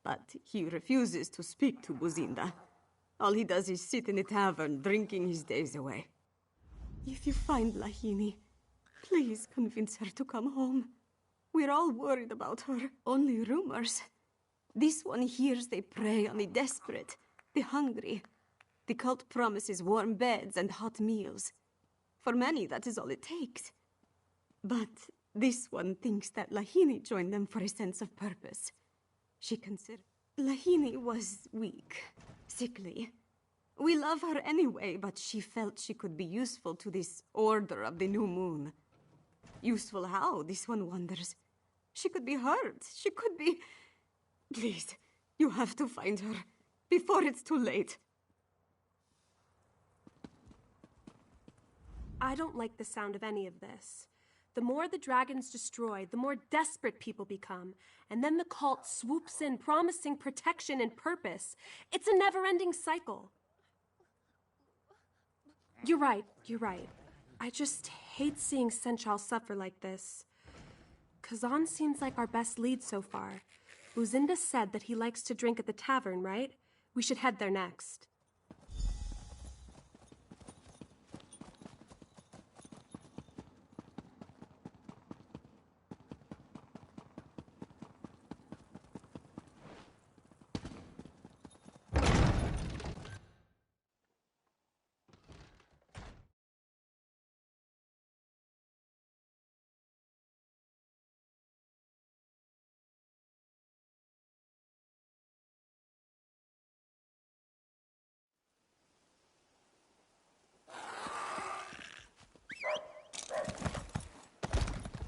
But he refuses to speak to Buzinda. All he does is sit in a tavern, drinking his days away. If you find Lahini, please convince her to come home. We're all worried about her. Only rumors. This one hears they prey on the desperate, the hungry. The cult promises warm beds and hot meals. For many, that is all it takes. But this one thinks that Lahini joined them for a sense of purpose. She considered... Lahini was weak, sickly. We love her anyway, but she felt she could be useful to this Order of the New Moon. Useful how? This one wonders. She could be hurt. She could be... Please, you have to find her before it's too late. I don't like the sound of any of this. The more the dragons destroy, the more desperate people become. And then the cult swoops in, promising protection and purpose. It's a never-ending cycle. You're right. I just hate seeing Senchal suffer like this. Kazan seems like our best lead so far. Luzinda said that he likes to drink at the tavern, right? We should head there next.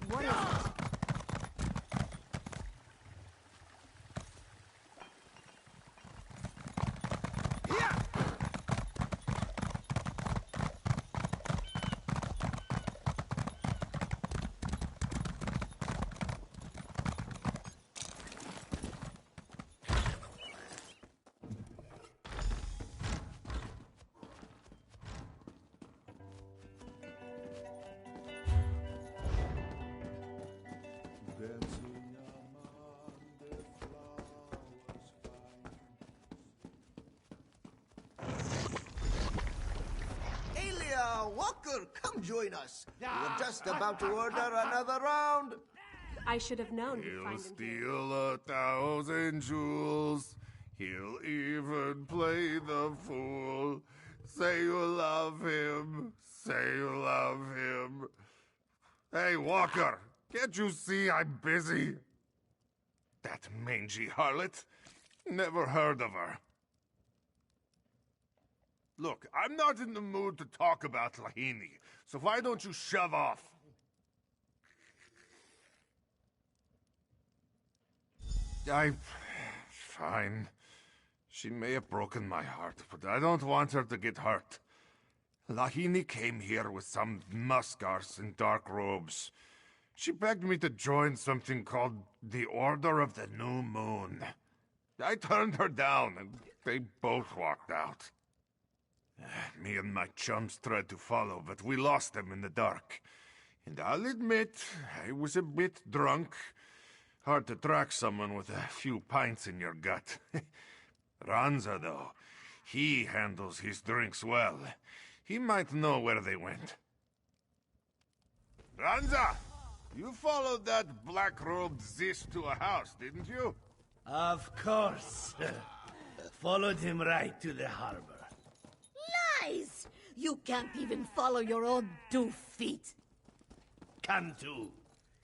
What is it? Walker, come join us. We're just about to order another round. I should have known you'd He'll find him steal 1,000 jewels. He'll even play the fool. Say you love him. Say you love him. Hey, Walker, can't you see I'm busy? That mangy harlot. Never heard of her. Look, I'm not in the mood to talk about Lahini, so why don't you shove off? Fine. She may have broken my heart, but I don't want her to get hurt. Lahini came here with some muskars in dark robes. She begged me to join something called the Order of the New Moon. I turned her down, and they both walked out. Me and my chums tried to follow, but we lost them in the dark. And I'll admit, I was a bit drunk. Hard to track someone with a few pints in your gut. Ranza, though, he handles his drinks well. He might know where they went. Ranza! You followed that black-robed Zish to a house, didn't you? Of course. Followed him right to the harbor. Lies! You can't even follow your own doof feet. Can do.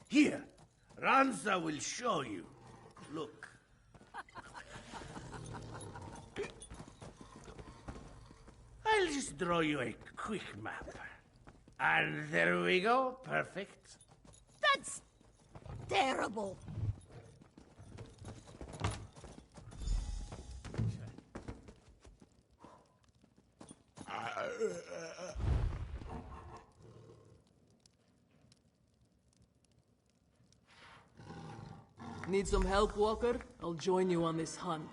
Here, Ranza will show you. Look. I'll just draw you a quick map. And there we go. Perfect. That's terrible. Need some help, Walker? I'll join you on this hunt.